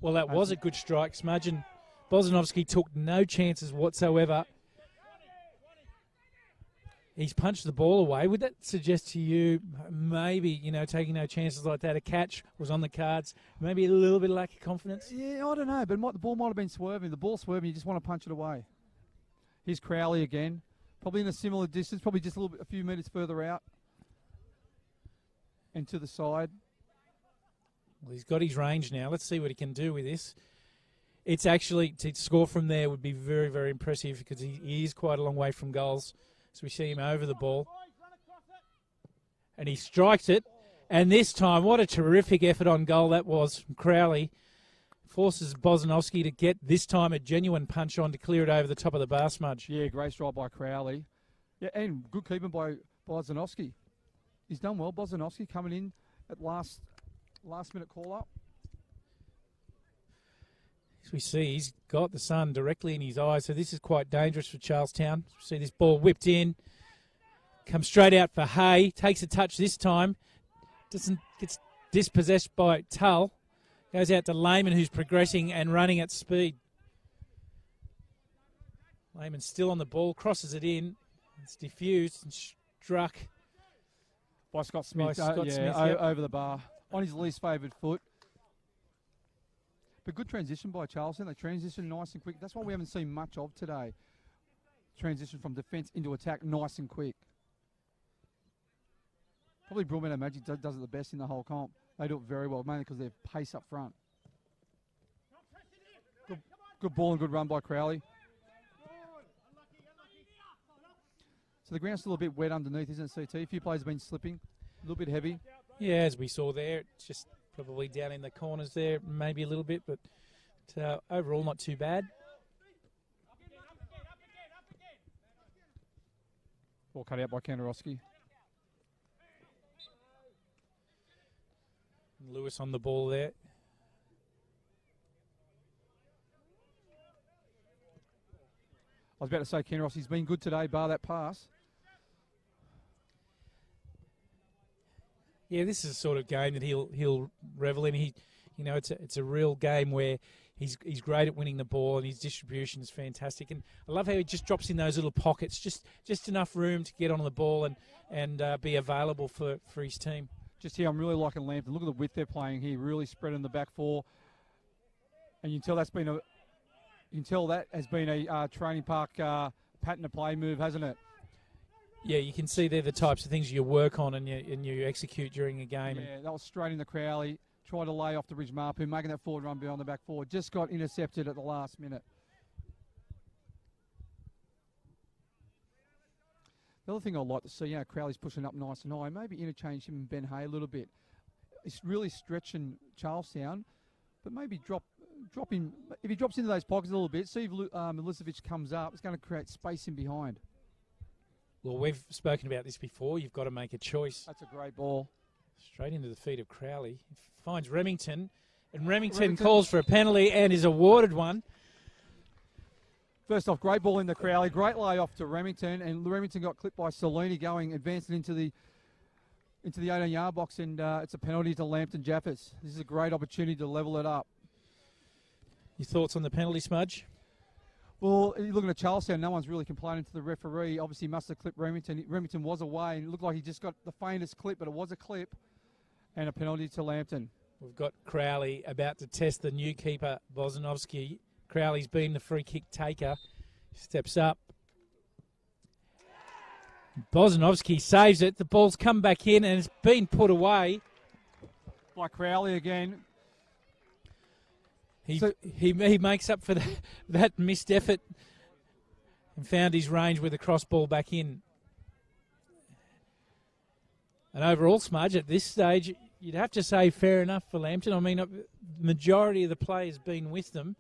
Well, that was a good strike, Smudge. And Bozanovski took no chances whatsoever. He's punched the ball away. Would that suggest to you maybe, taking no chances like that, a catch was on the cards, maybe a little bit of lack of confidence? Yeah, I don't know, but the ball might have been swerving. The ball's swerving, you just want to punch it away. Here's Crowley again, probably in a similar distance, probably just a few metres further out and to the side. Well, he's got his range now. Let's see what he can do with this. It's actually, to score from there would be very, very impressive because he is quite a long way from goals. So we see him over the ball. And he strikes it. And this time, what a terrific effort on goal that was from Crowley. Forces Bozanovski to get, this time, a genuine punch on to clear it over the top of the bar, Smudge. Yeah, great strike by Crowley. Yeah, and good keeping by Bozanovsky. He's done well. Bozanovsky coming in at last minute call up. As we see, he's got the sun directly in his eyes, so this is quite dangerous for Charlestown. See this ball whipped in, comes straight out for Hay, takes a touch this time, gets dispossessed by Tull, goes out to Lehman, who's progressing and running at speed. Lehman's still on the ball, crosses it in, it's diffused and struck By Scott Smith, Smith, over the bar, on his least favoured foot. But good transition by Charlestown. They transition nice and quick. That's what we haven't seen much of today. Transition from defence into attack nice and quick. Probably Broadmeadow Magic does it the best in the whole comp. They do it very well, mainly because they have pace up front. Good ball and good run by Crowley. So the ground's still a bit wet underneath, isn't it, CT? A few players have been slipping. A little bit heavy. Yeah, as we saw there, it's just probably down in the corners there, maybe a little bit, but overall not too bad. Ball cut out by Kandarowski. Lewis on the ball there. I was about to say Kandarowski's been good today, bar that pass. Yeah, this is the sort of game that he'll revel in. It's a real game where he's great at winning the ball and his distribution is fantastic. And I love how he just drops in those little pockets, just enough room to get on the ball and be available for his team. Just here, I'm really liking Lambton. Look at the width they're playing here. Really spread in the back four, and you can tell that has been a training park pattern of play move, hasn't it? Yeah, you can see they're the types of things you work on and you execute during a game. Yeah, that was straight into Crowley. Tried to lay off the Ridge Marpu, making that forward run behind the back four. Just got intercepted at the last minute. The other thing I'd like to see, Crowley's pushing up nice and high. Maybe interchange him and Ben Hay a little bit. It's really stretching Charlestown, but maybe drop him. If he drops into those pockets a little bit, see if Milicevic comes up. It's going to create space in behind. Well, we've spoken about this before. You've got to make a choice. That's a great ball. Straight into the feet of Crowley. Finds Remington, and Remington calls for a penalty and is awarded one. First off, great ball into Crowley. Great lay off to Remington, and Remington got clipped by Salini advancing into the 18-yard box, and it's a penalty to Lambton Jaffas. This is a great opportunity to level it up. Your thoughts on the penalty, Smudge? Well, looking at Charlestown, no one's really complaining to the referee. Obviously, he must have clipped Remington. Remington was away, and it looked like he just got the faintest clip, but it was a clip, and a penalty to Lambton. We've got Crowley about to test the new keeper, Bozanovsky. Crowley's been the free kick taker. Steps up. Bozanovsky saves it. The ball's come back in, and it's been put away. By Crowley again. He makes up for that missed effort and found his range with the cross ball back in. And overall, Smudge, at this stage, you'd have to say fair enough for Lambton. I mean, the majority of the play has been with them.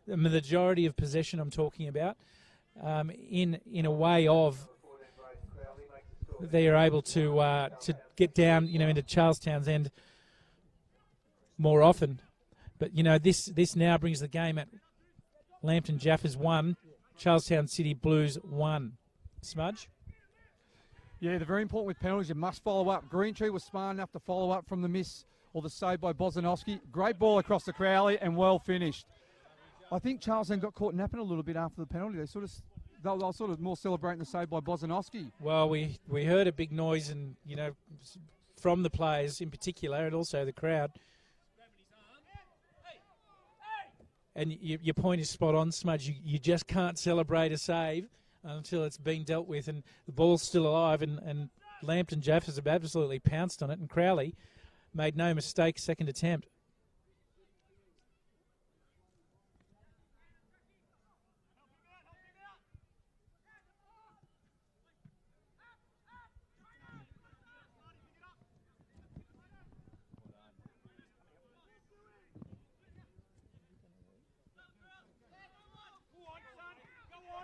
The majority of possession I'm talking about, in a way of they are able to get down, into Charlestown's end more often. But, this now brings the game at Lambton Jaffas 1, Charlestown City Blues 1. Smudge? Yeah, they're very important with penalties. You must follow up. Greentree was smart enough to follow up from the miss or the save by Bozanovsky. Great ball across the Crowley and well finished. I think Charlestown got caught napping a little bit after the penalty. They were sort of more celebrating the save by Bozanovsky. Well, we heard a big noise and, from the players in particular and also the crowd. And your point is spot on, Smudge. You just can't celebrate a save until it's been dealt with and the ball's still alive. And Lambton Jaffas have absolutely pounced on it. And Crowley made no mistake, second attempt.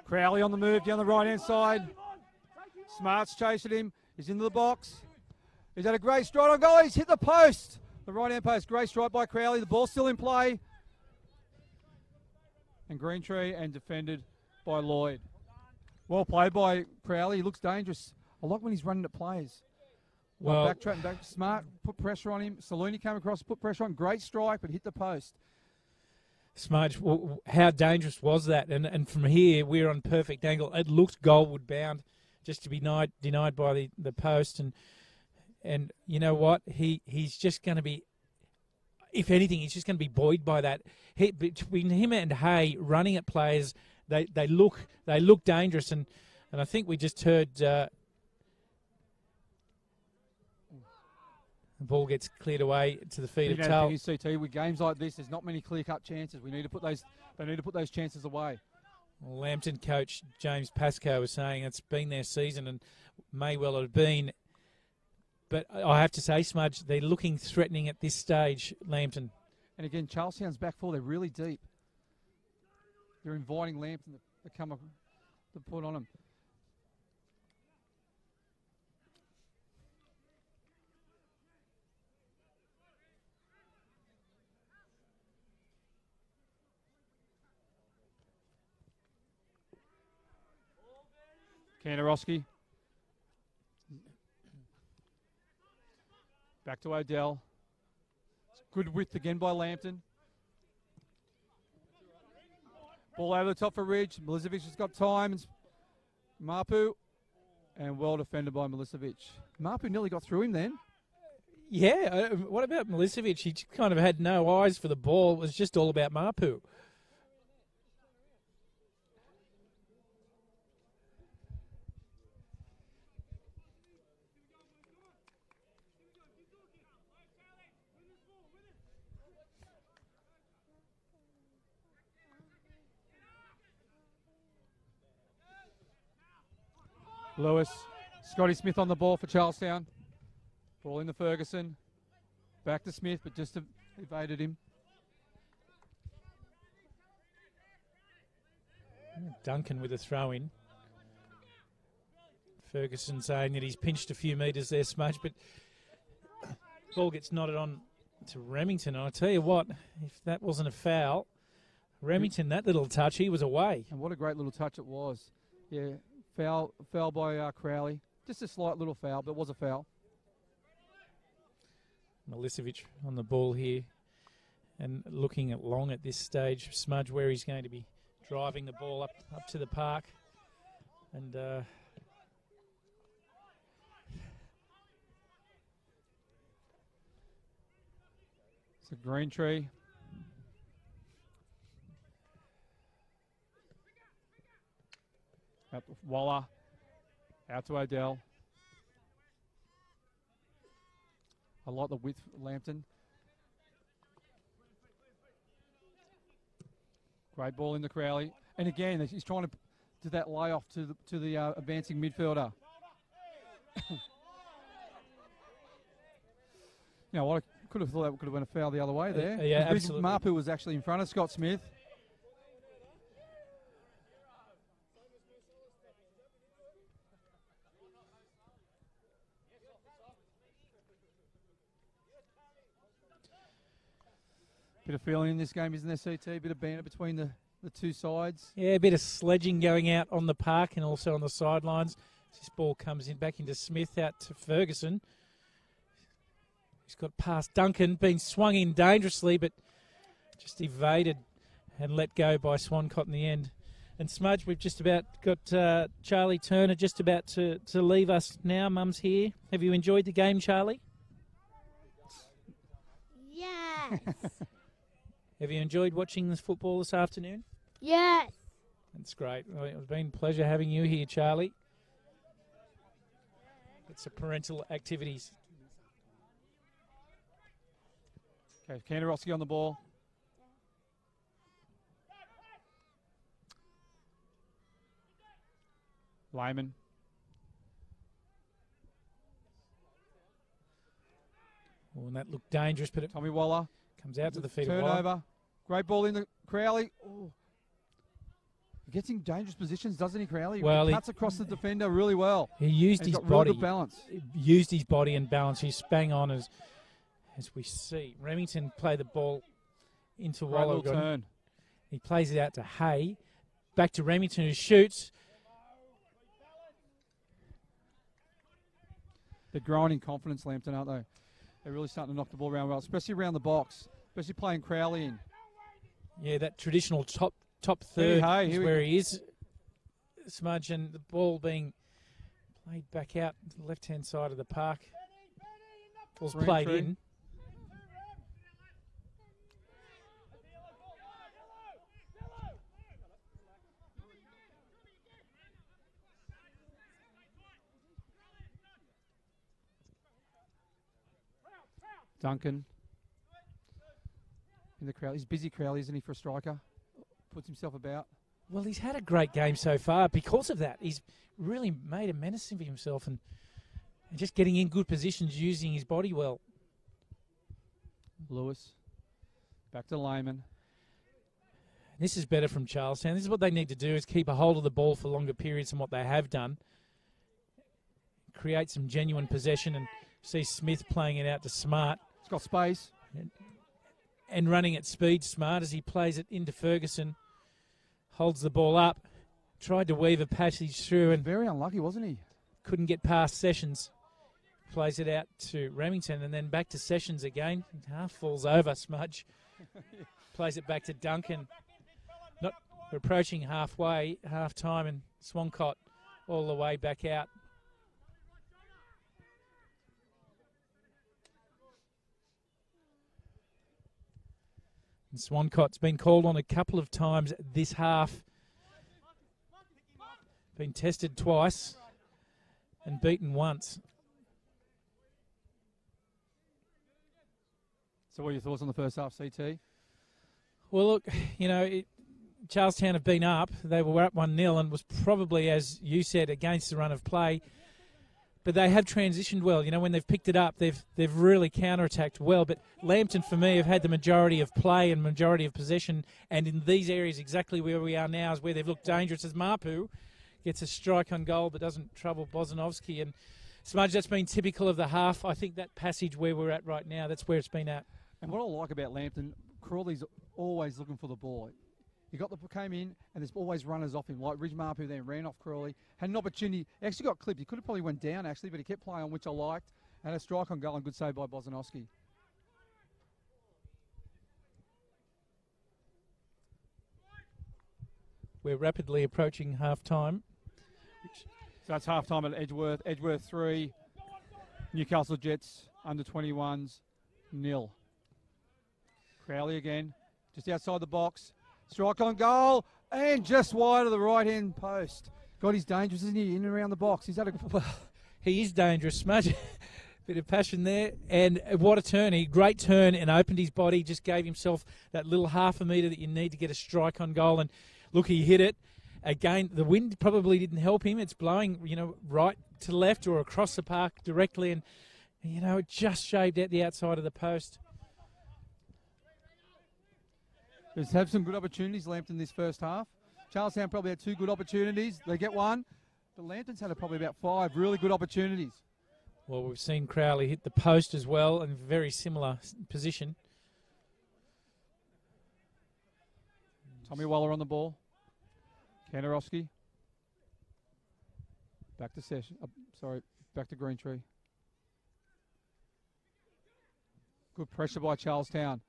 Crowley on the move down the right-hand side. Smart's chasing him. He's into the box. He's had a great stride on goal. He's hit the post. The right-hand post. Great strike by Crowley. The ball's still in play. And Greentree and defended by Lloyd. Well played by Crowley. He looks dangerous. I like when he's running at plays. Well, backtrack, back, smart, put pressure on him. Saluni came across, put pressure on. Great strike, but hit the post. Smudge, well, how dangerous was that? And from here, we're on perfect angle. It looked goalward bound, just to be denied by the post. And you know what? He's just going to be, if anything, he's just going to be buoyed by that. Between him and Hay running at players, they look dangerous. And I think we just heard the ball gets cleared away to the feet of Tull. CT, with games like this, there's not many clear-cut chances. We need to put those. They need to put those chances away. Well, Lambton coach James Pascoe was saying it's been their season and may well have been. But I have to say, Smudge, they're looking threatening at this stage, Lambton. And again, Charlestown's back four, they're really deep. They're inviting Lambton to put on them. Kandarowski. Back to Odell. Good width again by Lambton. Ball over the top for Ridge. Milicevic has got time. Mapu. And well defended by Milicevic. Mapu nearly got through him then. Yeah, what about Milicevic? He kind of had no eyes for the ball. It was just all about Mapu. Lewis. Scotty Smith on the ball for Charlestown. Ball into Ferguson. Back to Smith, but just evaded him. Duncan with a throw-in. Ferguson saying that he's pinched a few metres there, Smudge, but ball gets nodded on to Remington. And I tell you what, if that wasn't a foul, Remington, that little touch, he was away. And what a great little touch it was. Yeah. Foul by Crowley. Just a slight little foul, but it was a foul. Milicevic on the ball here and looking at Long at this stage, Smudge, where he's going to be driving the ball up to the park. And it's a Greentree. Out to Waller. Out to Odell. I like the width, Lambton. Great ball into Crowley. And again, he's trying to do that layoff to the advancing midfielder. You know what? I could have thought that could have been a foul the other way there. Yeah, absolutely. Mapu was actually in front of Scott Smith. Bit of feeling in this game, isn't there, CT? Bit of banter between the two sides. Yeah, a bit of sledging going out on the park and also on the sidelines. This ball comes in back into Smith, out to Ferguson. He's got past Duncan, been swung in dangerously, but just evaded and let go by Swancott in the end. And Smudge, we've just about got Charlie Turner just about to leave us now. Mum's here. Have you enjoyed the game, Charlie? Yes. Have you enjoyed watching this football this afternoon? Yes. That's great. Well, it's been a pleasure having you here, Charlie. It's a parental activities. Okay, Kandarowski on the ball. Lyman. Oh, and that looked dangerous, but it Tommy Waller. comes out to the feet of Waller. Turnover. Great ball in the Crowley. Oh. gets in dangerous positions, doesn't he, Crowley? Well, he cuts across the defender really well. He used his got body. really good balance. Used his body and balance. He's bang on as we see. Remington play the ball into Waller. Turn. He plays it out to Hay. Back to Remington, who shoots. They're growing in confidence, Lambton, aren't they? They're really starting to knock the ball around well, especially around the box, especially playing Crowley in. Yeah, that traditional top third is where he is, Smudge, and the ball being played back out to the left-hand side of the park. Ball's played in. Duncan in the crowd. He's busy, Crowley, isn't he, for a striker? Puts himself about. Well, he's had a great game so far because of that. He's really made a menace of himself and just getting in good positions, using his body well. Lewis. Back to Lehman. This is better from Charlestown. This is what they need to do, is keep a hold of the ball for longer periods than what they have done. Create some genuine possession, and see Smith playing it out to Smart. He's got space. And running at speed, Smart, as he plays it into Ferguson. Holds the ball up. Tried to weave a passage through and very unlucky, wasn't he? Couldn't get past Sessions. Plays it out to Remington and then back to Sessions again. Half falls over, Smudge. Plays it back to Duncan. We're approaching halfway, half time, and Swancott all the way back out. And Swancott's been called on a couple of times this half. Been tested twice and beaten once. So what are your thoughts on the first half, CT? Well, look, Charlestown have been up. They were up 1-0 and was probably, as you said, against the run of play. But they have transitioned well. When they've picked it up, they've really counterattacked well. But Lambton, for me, have had the majority of play and majority of possession. And in these areas, exactly where we are now is where they've looked dangerous, as Mapu gets a strike on goal but doesn't trouble Bozanovsky. And Smudge, that's been typical of the half. I think that passage where we're at right now, that's where it's been at. And what I like about Lambton, Crawley's always looking for the ball. He came in, and there's always runners off him, like Ridge Mapu then ran off Crawley. Had an opportunity. He actually got clipped. He could have probably went down, actually, but he kept playing on, which I liked. And a strike on goal and good save by Bozanovsky. We're rapidly approaching half-time. So that's half-time at Edgeworth. Edgeworth 3, Newcastle Jets under 21s 0. Crowley again, just outside the box. Strike on goal, and just wide of the right-hand post. God, he's dangerous, isn't he? In and around the box. He is dangerous, Smudge. Bit of passion there, and what a turn. Great turn, and opened his body, just gave himself that little half a metre that you need to get a strike on goal, and look, he hit it. Again, the wind probably didn't help him. It's blowing, right to left or across the park directly, and, it just shaved out the outside of the post. Just have some good opportunities, Lambton, this first half. Charlestown probably had 2 good opportunities. They get one. But Lambton's had probably about 5 really good opportunities. Well, we've seen Crowley hit the post as well in a very similar position. Tommy Waller on the ball. Kanarowski. Back to back to Greentree. Good pressure by Charlestown.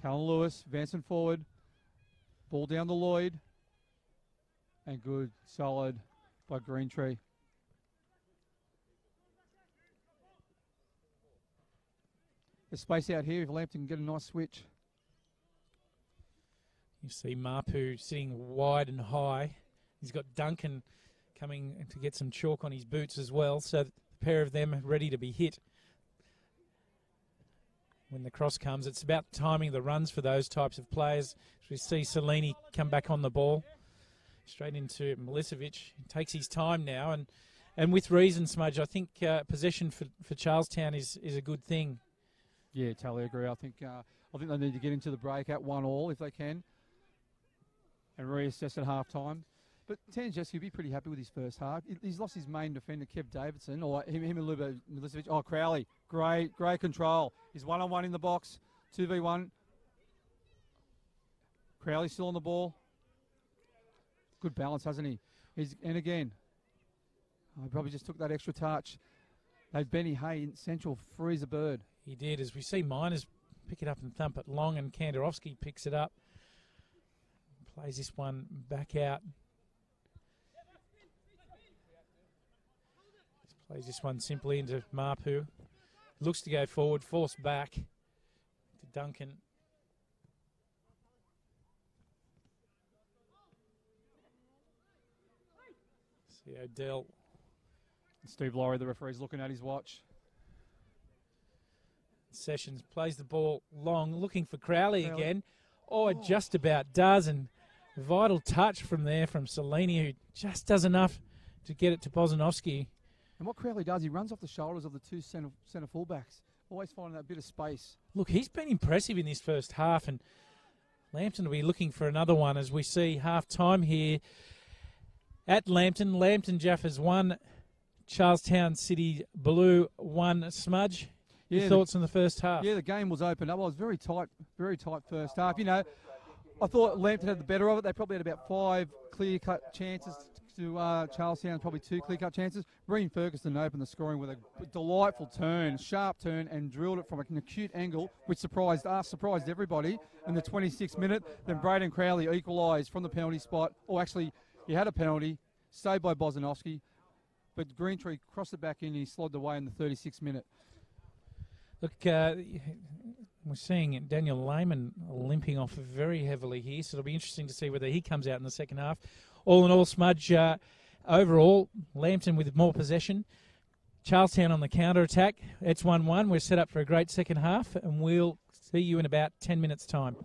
Callan Lewis, advancing forward. Ball down to Lloyd. And good, solid by Greentree. There's space out here if Lambton can get a nice switch. You see Mapu sitting wide and high. He's got Duncan coming to get some chalk on his boots as well, so the pair of them are ready to be hit. When the cross comes, it's about timing the runs for those types of players. We see Salini come back on the ball, straight into Milicevic. He takes his time now, and with reason, Smudge. I think possession for Charlestown is a good thing. Yeah, totally agree. I think I think they need to get into the break at 1-1 if they can and reassess at half-time. But Tanjeski will be pretty happy with his first half. He's lost his main defender, Kev Davidson, or him and Milicevic. Oh, Crowley, great control. He's 1-on-1 in the box, 2v1. Crowley still on the ball. Good balance, hasn't he? And again, he probably just took that extra touch. They've Benny Hay in central, frees a bird. He did, as we see Miners pick it up and thump it long, and Kandarovski picks it up. Plays this one back out. Plays this one simply into Mapu. Looks to go forward, forced back to Duncan. See Odell. Steve Laurie, the referee's looking at his watch. Sessions plays the ball long, looking for Crowley again. Oh, it just about does, and vital touch from there from Salini, who just does enough to get it to Bozanovsky. And what Crowley does, he runs off the shoulders of the two centre fullbacks, always finding that bit of space. Look, he's been impressive in this first half, and Lambton will be looking for another one as we see half-time here at Lambton. Lambton Jaffas 1, Charlestown City Blue 1. Smudge, your thoughts on the first half? Yeah, the game was opened up. It was very tight first half. You know, I thought Lambton had the better of it. They probably had about 5 clear-cut chances to Charlestown, probably 2 clear-cut chances. Breen Ferguson opened the scoring with a delightful turn, sharp turn, and drilled it from an acute angle, which surprised us, surprised everybody in the 26th minute. Then Braden Crowley equalised from the penalty spot. Or actually, he had a penalty, saved by Bozanovsky, but Greentree crossed it back in and he slogged away in the 36th minute. Look, we're seeing Daniel Lehman limping off very heavily here, so it'll be interesting to see whether he comes out in the second half. All in all, Smudge, overall, Lambton with more possession. Charlestown on the counter-attack. It's 1-1. We're set up for a great second half, and we'll see you in about 10 minutes' time.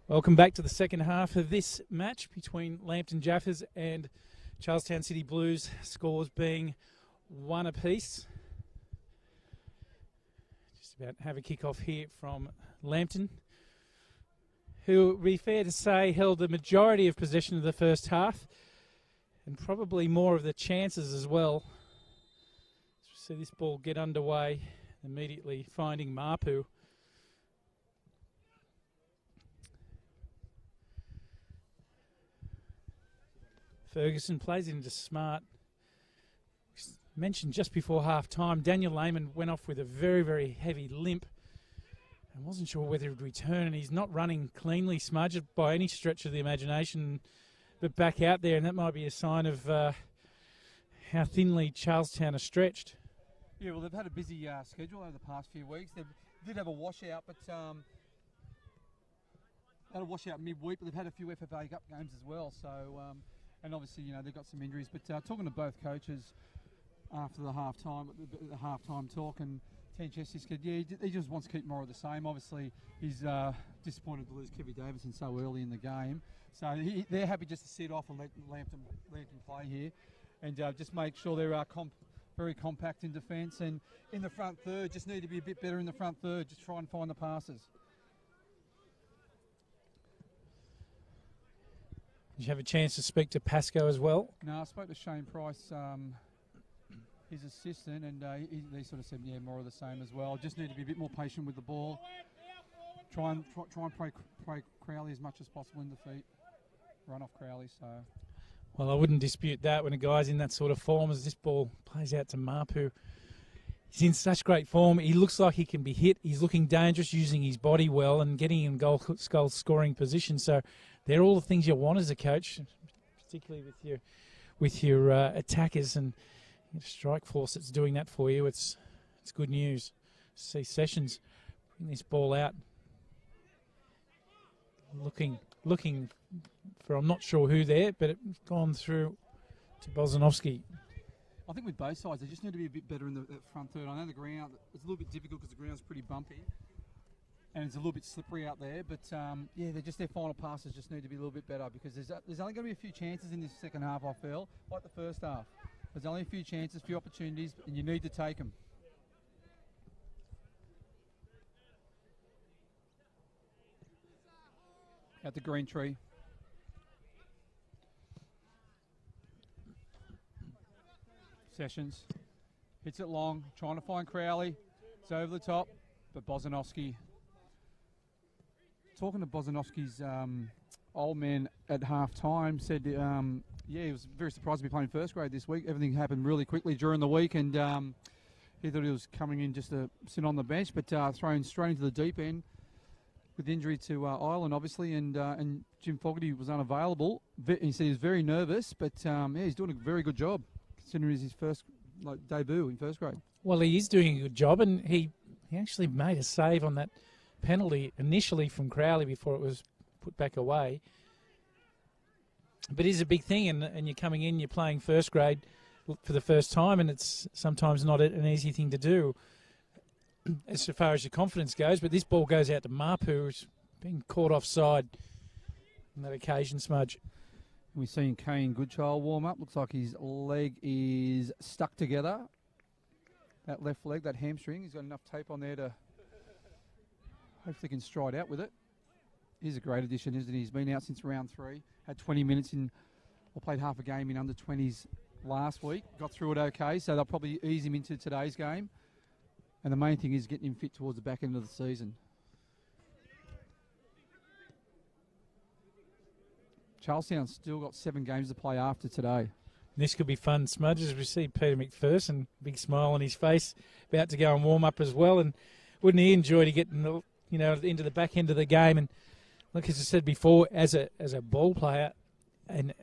Welcome back to the second half of this match between Lambton Jaffas and Charlestown City Blues, scores being 1 apiece. Just about have a kick-off here from Lambton, who, would be fair to say, held the majority of possession of the first half and probably more of the chances as well. So this ball get underway, immediately finding Mapu. Ferguson plays it into Smart. Mentioned just before half-time, Daniel Lehman went off with a very, very heavy limp. I wasn't sure whether he would return, and he's not running cleanly, Smudge, by any stretch of the imagination, but back out there, and that might be a sign of how thinly Charlestown are stretched. Yeah, well, they've had a busy schedule over the past few weeks. They did have a washout, but had a washout midweek, but they've had a few FFA Cup games as well. So, and obviously, you know, they've got some injuries. But talking to both coaches after the half-time talk, and Tenchesky said, yeah, he just wants to keep more of the same. Obviously, he's disappointed to lose Kevy Davison so early in the game. So they're happy just to sit off and let Lambton play here, and just make sure they're very compact in defence, and in the front third, just need to be a bit better in the front third. Just try and find the passes. Did you have a chance to speak to Pascoe as well? No, I spoke to Shane Price, his assistant, and they sort of said, yeah, more of the same as well. Just need to be a bit more patient with the ball. Try and play Crowley as much as possible in defeat. Run off Crowley, so. Well, I wouldn't dispute that when a guy's in that sort of form as this ball plays out to Mapu. He's in such great form. He looks like he can be hit. He's looking dangerous, using his body well and getting in goal scoring position. So they're all the things you want as a coach, particularly with your attackers and your strike force that's doing that for you. It's good news. See Sessions bring this ball out, looking for, I'm not sure who there, but it's gone through to Bozanovsky. I think with both sides, they just need to be a bit better in the front third. I know the ground, it's a little bit difficult because the ground's pretty bumpy and it's a little bit slippery out there, but yeah, their final passes just need to be a little bit better, because there's only going to be a few chances in this second half, I feel, like the first half. There's only a few chances, a few opportunities, and you need to take them. At the green tree. Sessions hits it long, trying to find Crowley. It's over the top, but Bozanovsky. Talking to Bozanovsky's old man at half-time, said, yeah, he was very surprised to be playing first grade this week. Everything happened really quickly during the week, and he thought he was coming in just to sit on the bench, but thrown straight into the deep end with injury to Ireland, obviously, and Jim Fogarty was unavailable. He said he was very nervous, but yeah, he's doing a very good job, considering it's his first debut in first grade. Well, he is doing a good job, and he actually made a save on that penalty initially from Crowley before it was put back away. But it is a big thing, and you're coming in, you're playing first grade for the first time, and it's sometimes not an easy thing to do as far as your confidence goes. But this ball goes out to Mapu, who's been caught offside on that occasion, Smudge. We've seen Kane Goodchild warm up. Looks like his leg is stuck together. That left leg, that hamstring. He's got enough tape on there to hopefully can stride out with it. He's a great addition, isn't he? He's been out since round 3. Had 20 minutes played half a game in under 20s last week. Got through it okay, so they'll probably ease him into today's game. And the main thing is getting him fit towards the back end of the season. Charlestown's still got 7 games to play after today. This could be fun, Smudge, as we see Peter McPherson, big smile on his face, about to go and warm up as well. And wouldn't he enjoy to get into the back end of the game? And like as I said before, as a ball player and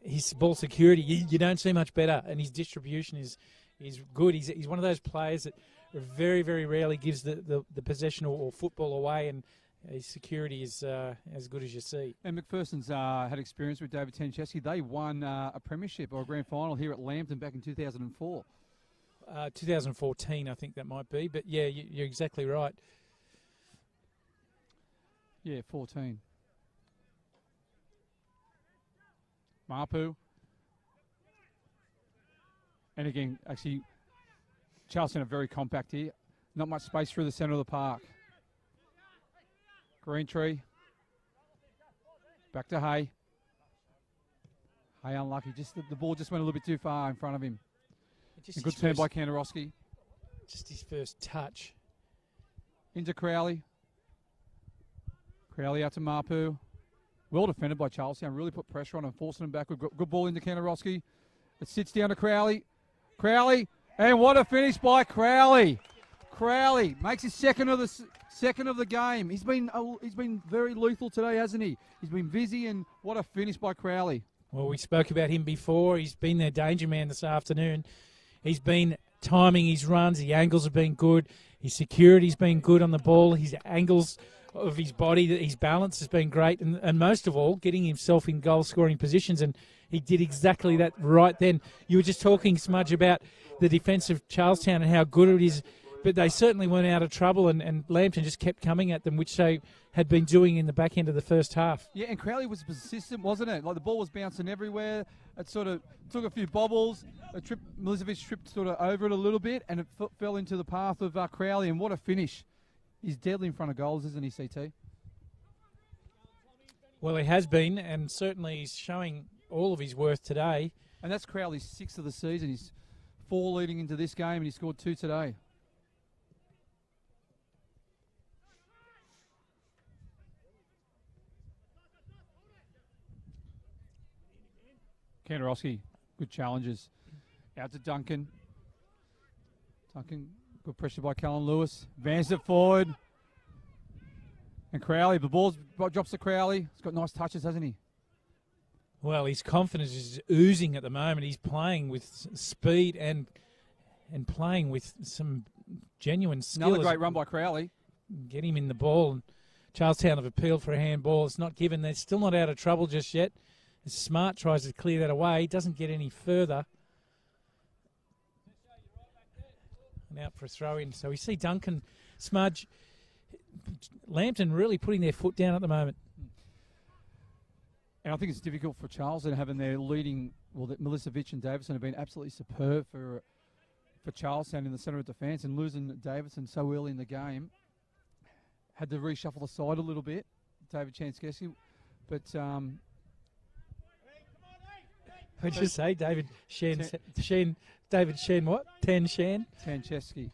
his ball security, you don't see much better. And his distribution is good. He's one of those players that very, very rarely gives the possession or football away, and his security is as good as you see. And McPherson's had experience with David Tenchesky. They won a premiership or a grand final here at Lambton back in 2004. 2014, I think that might be. But, yeah, you're exactly right. Yeah, 14. Mapu. And again, actually, Charlestown are very compact here. Not much space through the centre of the park. Green Tree. Back to Hay. Hay unlucky. Just the ball just went a little bit too far in front of him. A good turn by Kandarowski. Just his first touch. Into Crowley. Crowley out to Mapu. Well defended by Charlestown. Really put pressure on him, forcing him backward. Good ball into Kandarowski. It sits down to Crowley. Crowley. And what a finish by Crowley. Crowley makes his second of the game. He's been very lethal today, hasn't he? He's been busy, and what a finish by Crowley. Well, we spoke about him before. He's been their danger man this afternoon. He's been timing his runs. The angles have been good. His security's been good on the ball. His angles of his body, his balance has been great. And most of all, getting himself in goal-scoring positions. And he did exactly that right then. You were just talking, Smudge, about the defence of Charlestown and how good it is. But they certainly weren't out of trouble, and Lambton just kept coming at them, which they had been doing in the back end of the first half. Yeah, and Crowley was persistent, wasn't it? Like the ball was bouncing everywhere. It sort of took a few bobbles. Milicevic tripped sort of over it a little bit, and it fell into the path of Crowley. And what a finish! He's deadly in front of goals, isn't he, CT? Well, he has been, and certainly he's showing all of his worth today. And that's Crowley's 6th of the season. He's 4 leading into this game, and he scored 2 today. Kandarowski, good challenges. Out to Duncan. Duncan, good pressure by Callan Lewis. Vans it forward. And Crowley, the ball drops to Crowley. He's got nice touches, hasn't he? Well, his confidence is oozing at the moment. He's playing with speed and playing with some genuine skill. Another great run by Crowley. Get him in the ball. And Charlestown have appealed for a handball. It's not given. They're still not out of trouble just yet. Smart tries to clear that away. Doesn't get any further. And out for a throw-in. So we see Duncan, Smudge, Lambton really putting their foot down at the moment. And I think it's difficult for Charlestown having their leading, well, Milicevic and Davison have been absolutely superb for Charlestown in the centre of defence, and losing Davison so early in the game. Had to reshuffle the side a little bit, David Chanskesky. But What'd you say, David Shen? David Shen, what? Shen? Tancheski.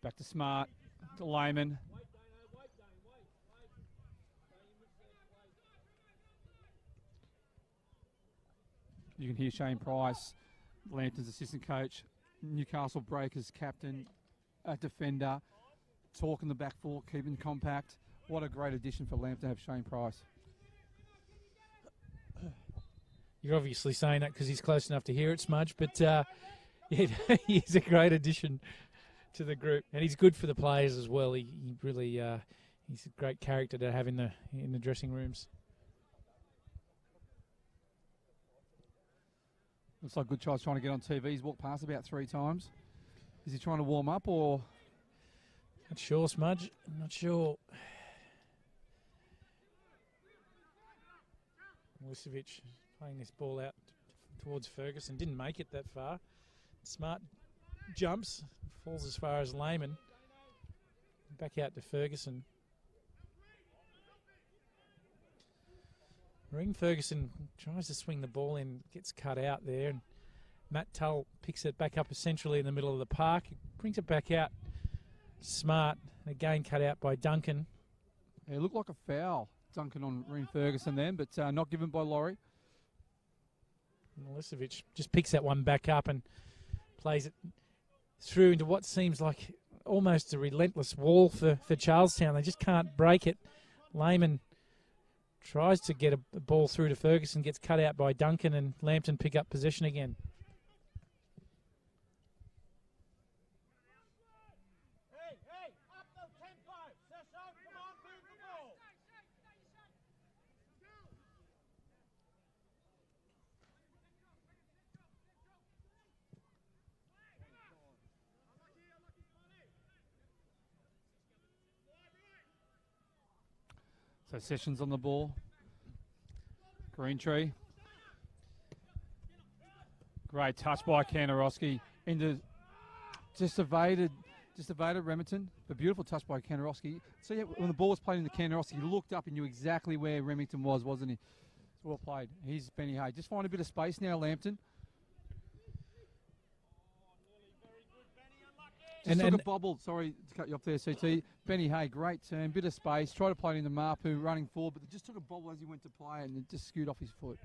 Back to Smart, to Lehman. You can hear Shane Price, Lambton's assistant coach, Newcastle Breakers captain, defender, talking the back four, keeping compact. What a great addition for Lambton to have Shane Price. You're obviously saying that because he's close enough to hear it, Smudge, but yeah, he's a great addition to the group, and he's good for the players as well. He really he's a great character to have in the dressing rooms. Looks like Goodchild's trying to get on TV. He's walked past about 3 times. Is he trying to warm up or? Not sure, Smudge. I'm not sure. Milicevic playing this ball out towards Ferguson. Didn't make it that far. Smart jumps, falls as far as Lehman. Back out to Ferguson. Ring Ferguson tries to swing the ball in, gets cut out there, and Matt Tull picks it back up essentially in the middle of the park. He brings it back out. Smart, again cut out by Duncan. Yeah, it looked like a foul, Duncan on Ring Ferguson then, but not given by Laurie. Milicevic just picks that one back up and plays it through into what seems like almost a relentless wall for Charlestown. They just can't break it. Lehman tries to get a ball through to Ferguson, gets cut out by Duncan, and Lambton pick up possession again. So Sessions on the ball. Green Tree. Great touch by Kanarowski into just evaded Remington. A beautiful touch by Kanarowski. So yeah, when the ball was played into Kanarowski, he looked up and knew exactly where Remington was, wasn't he? It's well played. He's Benny Hay. Just find a bit of space now, Lambton. Just took a bobble. Sorry to cut you off there, CT. Benny Hay, great turn, bit of space. Tried to play it into Mapu, running forward, but just took a bobble as he went to play it and it just skewed off his foot.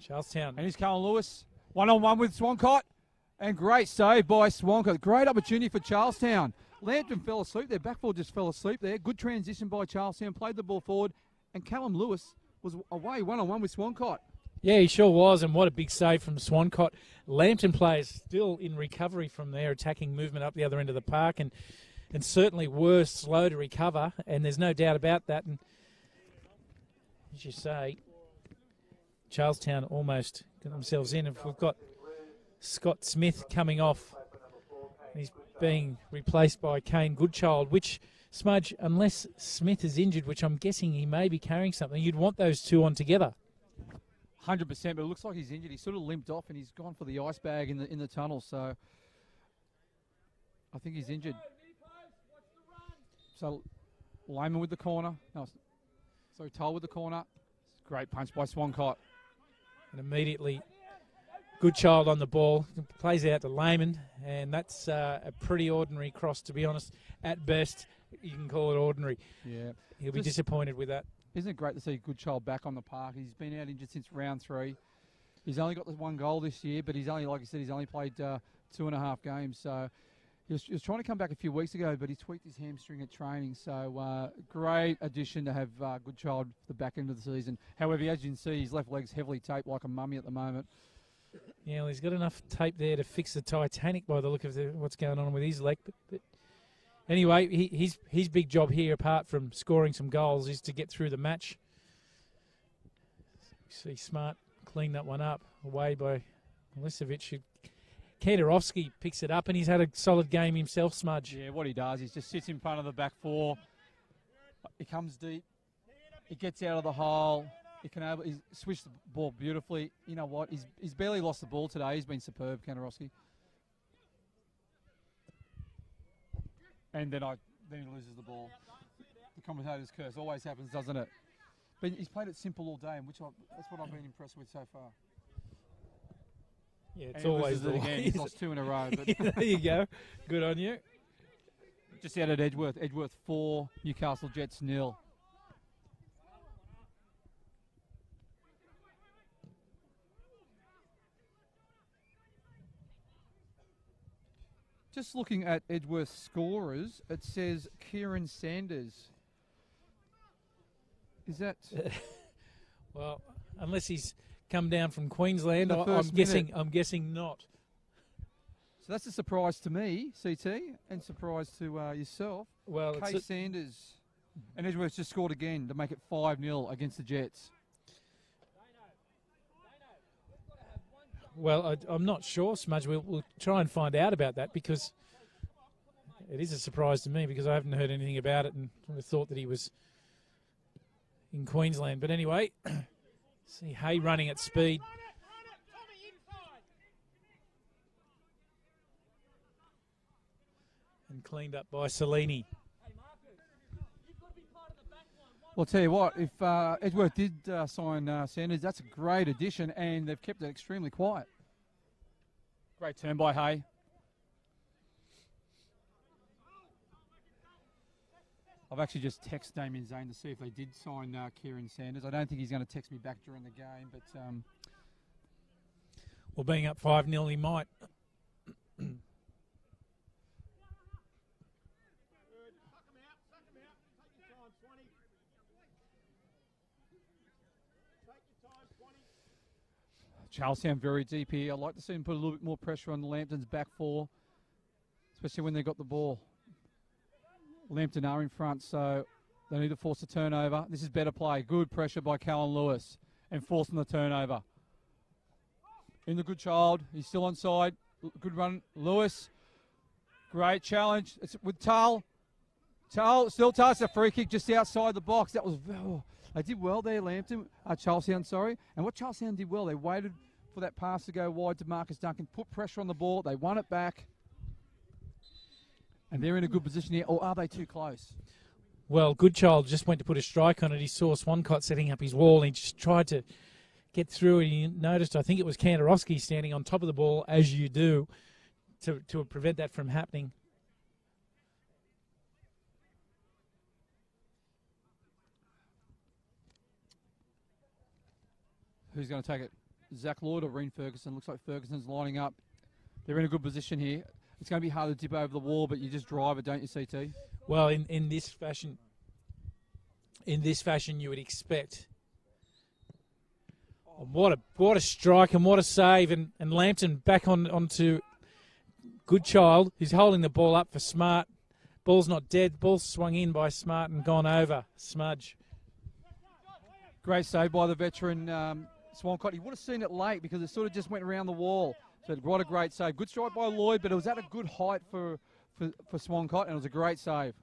Charlestown. And here's Colin Lewis. 1-on-1 with Swancott. And great save by Swancott. Great opportunity for Charlestown. Lambton fell asleep there. Backboard just fell asleep there. Good transition by Charlestown. Played the ball forward. And Callum Lewis was away 1-on-1 with Swancott. Yeah, he sure was, and what a big save from Swancott. Lambton players still in recovery from their attacking movement up the other end of the park, and certainly were slow to recover, and there's no doubt about that. And as you say, Charlestown almost got themselves in. If we've got Scott Smith coming off, he's being replaced by Kane Goodchild, which, Smudge, unless Smith is injured, which I'm guessing he may be carrying something, you'd want those two on together. 100%, but it looks like he's injured. He sort of limped off and he's gone for the ice bag in the tunnel, so I think he's injured. So Lehman with the corner. No, sorry, Toll with the corner. Great punch by Swancott. And immediately, Goodchild on the ball. Plays out to Lehman, and that's a pretty ordinary cross, to be honest. At best, you can call it ordinary. Yeah. He'll be disappointed with that. Isn't it great to see Goodchild back on the park? He's been out injured since round 3. He's only got the 1 goal this year, but he's only, like I said, he's only played 2.5 games. So he was trying to come back a few weeks ago, but he tweaked his hamstring at training. So great addition to have Goodchild for the back end of the season. However, as you can see, his left leg's heavily taped like a mummy at the moment. Yeah, well, he's got enough tape there to fix the Titanic by the look of what's going on with his leg. But anyway, his big job here, apart from scoring some goals, is to get through the match. See Smart clean that one up, away by Milicevic. Kandarovski picks it up, and he's had a solid game himself, Smudge. Yeah, what he does is just sits in front of the back 4. He comes deep. He gets out of the hole. He's switched the ball beautifully. You know what? He's barely lost the ball today. He's been superb, Kandarovski. And then he loses the ball. The commentator's curse always happens, doesn't it? But he's played it simple all day, and that's what I've been impressed with so far. Yeah, it's always the again. He's lost 2 in a row. But yeah, there you go. Good on you. Just out at Edgeworth. Edgeworth 4, Newcastle Jets 0. Just looking at Edgeworth's scorers, it says Kieran Sanders. Is that? Well, unless he's come down from Queensland, I'm guessing not. So that's a surprise to me, CT, and surprise to yourself. Well, Kay Sanders. And Edgeworth's just scored again to make it 5-0 against the Jets. Well, I'm not sure, Smudge. We'll try and find out about that, because it is a surprise to me, because I haven't heard anything about it and I thought that he was in Queensland. But anyway, see Hay running at speed. And cleaned up by Cellini. Well, I'll tell you what, if Edgeworth did sign Sanders, that's a great addition, and they've kept it extremely quiet. Great turn by Hay. I've actually just texted Damien Zane to see if they did sign Kieran Sanders. I don't think he's going to text me back during the game, but... Well, being up 5-0, he might. Charlestown very deep here. I'd like to see him put a little bit more pressure on Lambton's back 4, especially when they got the ball. Lambton are in front, so they need to force a turnover. This is better play. Good pressure by Callum Lewis and forcing the turnover. In the Goodchild. He's still onside. Good run. Lewis. Great challenge. It's with Tull. Still touched a free kick just outside the box. That was they did well there, Lambton, Charlestown, sorry. And what Charlestown did well, they waited for that pass to go wide to Marcus Duncan, put pressure on the ball, they won it back. And they're in a good position here, or are they too close? Well, Goodchild just went to put a strike on it. He saw Swancott setting up his wall, and he just tried to get through it. He noticed, I think it was Kantarowski standing on top of the ball, as you do, to prevent that from happening. Who's going to take it? Zach Lloyd or Reen Ferguson? Looks like Ferguson's lining up. They're in a good position here. It's going to be hard to dip over the wall, but you just drive it, don't you, CT? Well, in this fashion, you would expect. Oh, what a strike and what a save, and Lambton back onto Goodchild, who's holding the ball up for Smart. Ball's not dead. Ball swung in by Smart and gone over. Smudge. Great save by the veteran Swancott. He would have seen it late because it sort of just went around the wall. So what a great save. Good strike by Lloyd, but it was at a good height for Swancott, and it was a great save.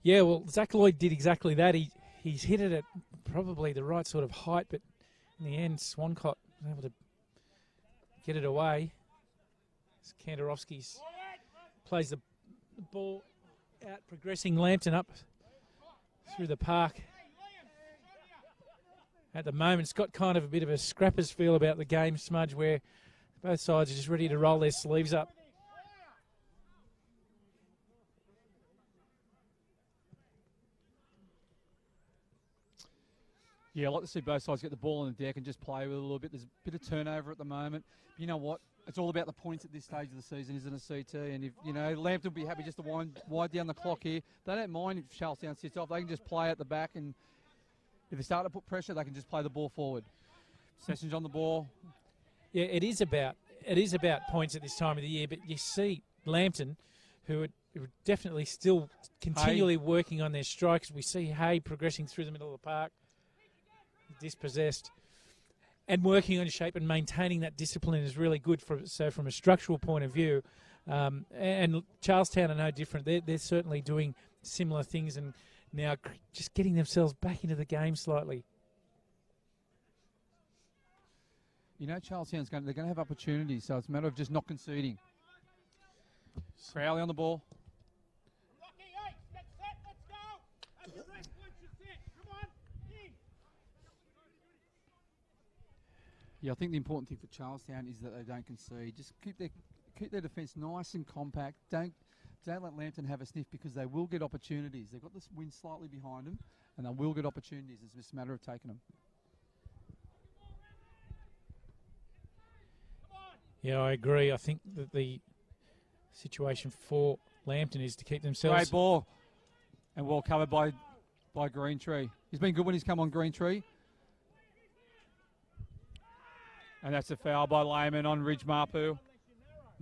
Yeah, well, Zach Lloyd did exactly that. He's hit it at probably the right sort of height, but in the end, Swancott was able to get it away. Kantarowski's plays the ball out, progressing Lambton up through the park. At the moment, it's got kind of a bit of a scrappers feel about the game, Smudge, where both sides are just ready to roll their sleeves up. Yeah, I like to see both sides get the ball on the deck and just play with it a little bit. There's a bit of turnover at the moment. But you know what? It's all about the points at this stage of the season, isn't it, CT? And if, you know, Lambton will be happy just to wind down the clock here. They don't mind if Charlestown sits off. They can just play at the back, and if they start to put pressure, they can just play the ball forward. Sessions on the ball. Yeah, it is about points at this time of the year, but you see Lambton, who are definitely still continually working on their strikes. We see Hay progressing through the middle of the park, dispossessed, and working on shape and maintaining that discipline is really good. So from a structural point of view, and Charlestown are no different. They're certainly doing similar things and now just getting themselves back into the game slightly. You know, Charlestown's they're going to have opportunities, so it's a matter of just not conceding. Crowley on the ball. Yeah, I think the important thing for Charlestown is that they don't concede. Just keep their defence nice and compact. Don't let Lambton have a sniff, because they will get opportunities. They've got this wind slightly behind them, and they will get opportunities. It's just a matter of taking them. Yeah, I agree. I think that the situation for Lambton is to keep themselves... Great ball. And well covered by Greentree. He's been good when he's come on Greentree. And that's a foul by Lehman on Ridge Marpu.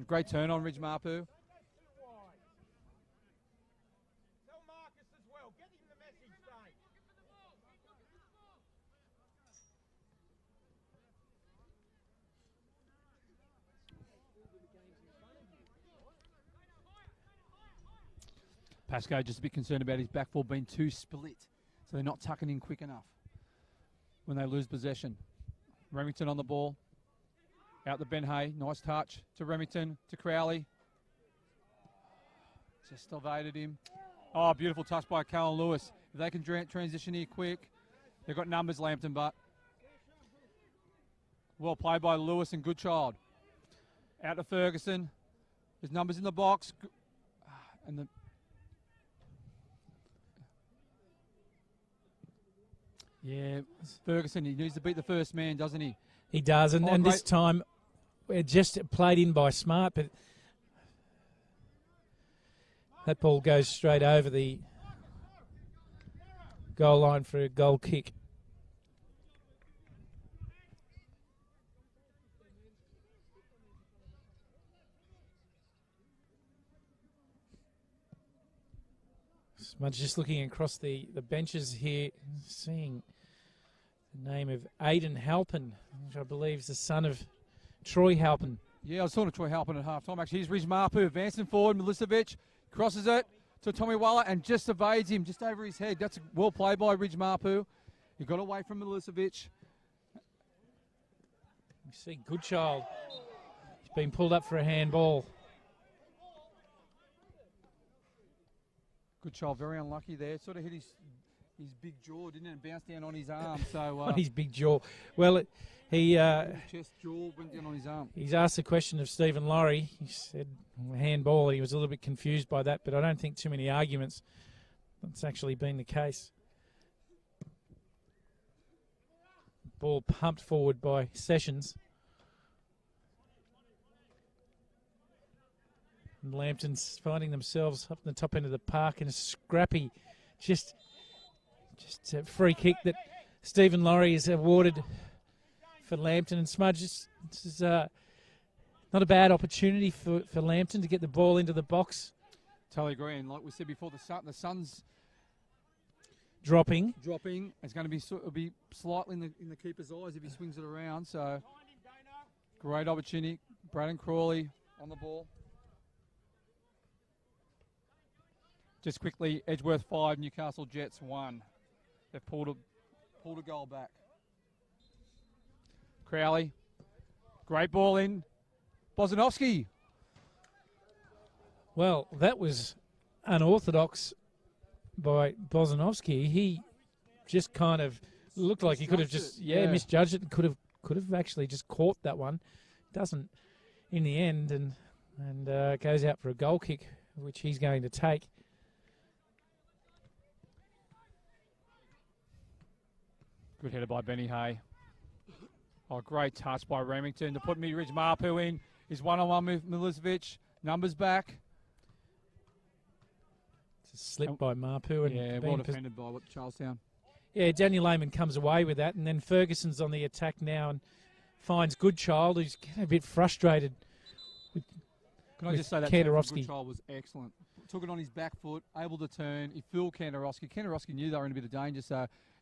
Great turn on Ridge Marpu. Pascoe just a bit concerned about his back four being too split, so they're not tucking in quick enough when they lose possession. Remington on the ball. Out to Ben Hay. Nice touch to Remington, to Crowley. Just evaded him. Oh, beautiful touch by Callan Lewis. If they can transition here quick, they've got numbers, Lambton, but well played by Lewis and Goodchild. Out to Ferguson. There's numbers in the box. And the... Yeah, Ferguson, he needs to beat the first man, doesn't he? He does, and this time it just played in by Smart, but that ball goes straight over the goal line for a goal kick. Smudge just looking across the benches here, seeing the name of Aidan Halpin, which I believe is the son of Troy Halpin. Yeah, I was talking to Troy Halpin at half time. Actually, here's Ridge Marpu advancing forward. Milicevic crosses it to Tommy Waller and just evades him just over his head. That's well played by Ridge Marpu. He got away from Milicevic. You see Goodchild. He's been pulled up for a handball. Goodchild very unlucky there. Sort of hit his big jaw, didn't it? And bounced down on his arm. So On his big jaw. Well, chest jaw went down on his arm. he's asked the question of Stephen Laurie. He said handball, and he was a little bit confused by that, but I don't think too many arguments. That's actually been the case. Ball pumped forward by Sessions. And Lambton's finding themselves up in the top end of the park in a scrappy, just a free kick that Stephen Laurie has awarded for Lambton. And Smudge, this is not a bad opportunity for Lambton to get the ball into the box. Totally agree. And like we said before, the sun's dropping. It's going to be slightly in the keeper's eyes if he swings it around. So great opportunity. Braden Crawley on the ball. Just quickly, Edgeworth 5, Newcastle Jets 1. They've pulled a goal back. Crowley, great ball in. Bozanovsky. Well, that was unorthodox by Bozanovsky. He just kind of looked like he could have just misjudged it and could have actually just caught that one. Doesn't in the end, and goes out for a goal kick, which he's going to take. Good header by Benny Hay. Oh, great touch by Remington to put Ridge Marpu in. He's one-on-one with Milicevic. Numbers back. It's a slip by Marpu. And well defended by Charlestown. Yeah, Daniel Lehman comes away with that, and then Ferguson's on the attack now and finds Goodchild, who's getting a bit frustrated. Can I just say that Goodchild was excellent. Took it on his back foot, able to turn. He fooled Kantarowski. Kantarowski knew they were in a bit of danger,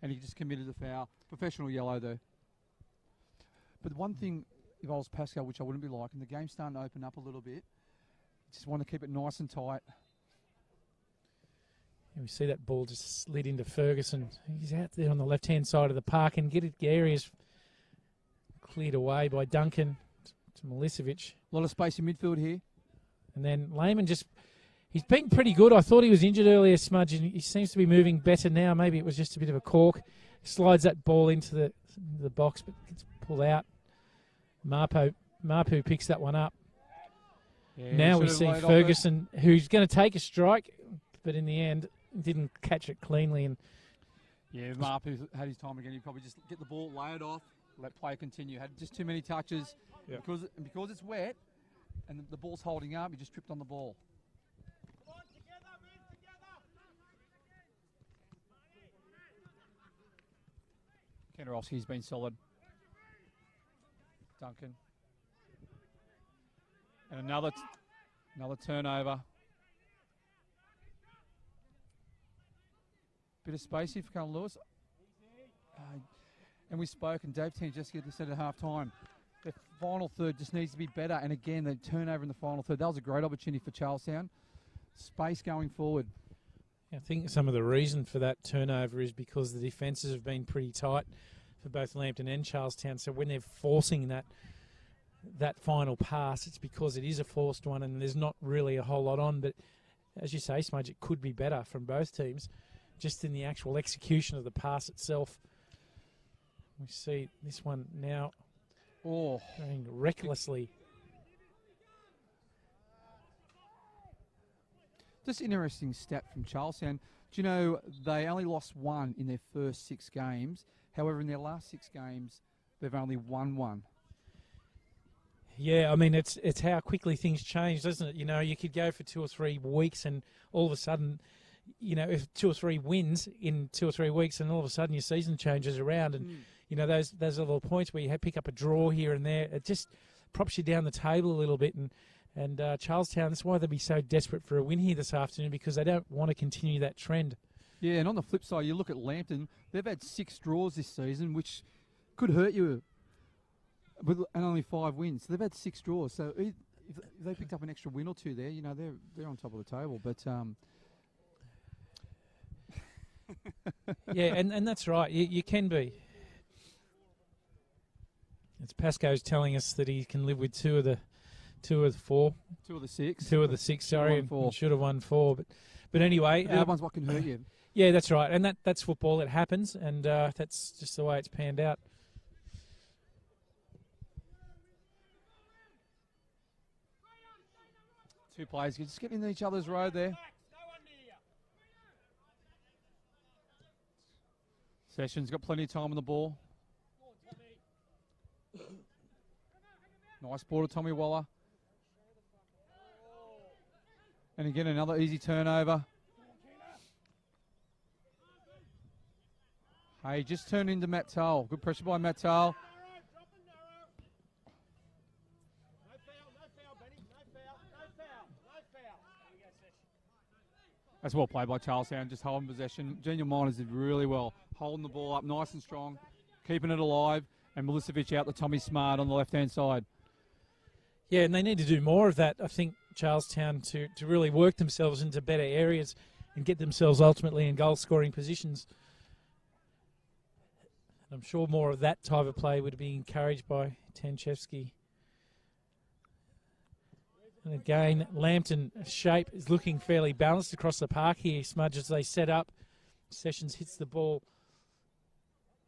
and he just committed the foul. Professional yellow, though. But one thing, if I was Pascal, which I wouldn't be liking, the game's starting to open up a little bit. Just want to keep it nice and tight. And we see that ball just slid into Ferguson. He's out there on the left-hand side of the park, and areas cleared away by Duncan to Milicevic. A lot of space in midfield here. And then Lehman he's been pretty good. I thought he was injured earlier, Smudge, and he seems to be moving better now. Maybe it was just a bit of a cork. Slides that ball into the box, but gets pulled out. Marpu picks that one up. Yeah, now we see Ferguson, who's going to take a strike, but in the end didn't catch it cleanly. And yeah, Marpu had his time again. He'd probably just get the ball, lay it off, let play continue. Had just too many touches. Yep. Because it's wet and the ball's holding up, he just tripped on the ball. Kantarowski's been solid. Duncan. And another turnover. Bit of space here for Colin Lewis. And we spoke, and Dave Team just said at half time, the final third just needs to be better. And again, the turnover in the final third, that was a great opportunity for Charlestown. Space going forward. I think some of the reason for that turnover is because the defences have been pretty tight for both Lambton and Charlestown. So when they're forcing that final pass, it's because it is a forced one and there's not really a whole lot on. But as you say, Smudge, it could be better from both teams, just in the actual execution of the pass itself. We see this one now going recklessly. Just interesting stat from Charlestown. Do you know they only lost one in their first 6 games? However, in their last 6 games, they've only won 1. Yeah, I mean, it's how quickly things change, doesn't it? You know, you could go for 2 or 3 weeks and all of a sudden, you know, if 2 or 3 wins in 2 or 3 weeks and all of a sudden your season changes around and, you know, those little points where you pick up a draw here and there, it just props you down the table a little bit. And Charlestown, that's why they'll be so desperate for a win here this afternoon, because they don't want to continue that trend. Yeah, and on the flip side, you look at Lambton, they've had 6 draws this season, which could hurt you and only 5 wins. So they've had 6 draws. So if they picked up an extra win or 2 there, you know, they're on top of the table. But yeah, and that's right. You can be. It's Pasco's telling us that he can live with 2 of the 4. 2 of the 6. 2 of the 6, sorry. And should have won 4. But anyway. The other one's what can hurt you. Yeah, that's right. And that's football. It happens. And that's just the way it's panned out. Two players just getting in each other's road there. Sessions got plenty of time on the ball. Nice ball to Tommy Waller. And again, another easy turnover. Hey, just turned into Matt Tull. Good pressure by Matt Tull. That's well played by Charlestown, just holding possession. Genial Miners did really well, holding the ball up nice and strong, keeping it alive, and Milicevic out to Tommy Smart on the left-hand side. Yeah, and they need to do more of that, I think, Charlestown, to really work themselves into better areas and get themselves ultimately in goal-scoring positions. I'm sure more of that type of play would be encouraged by Tanchevsky. And again, Lambton shape is looking fairly balanced across the park here. Smudge as they set up. Sessions hits the ball.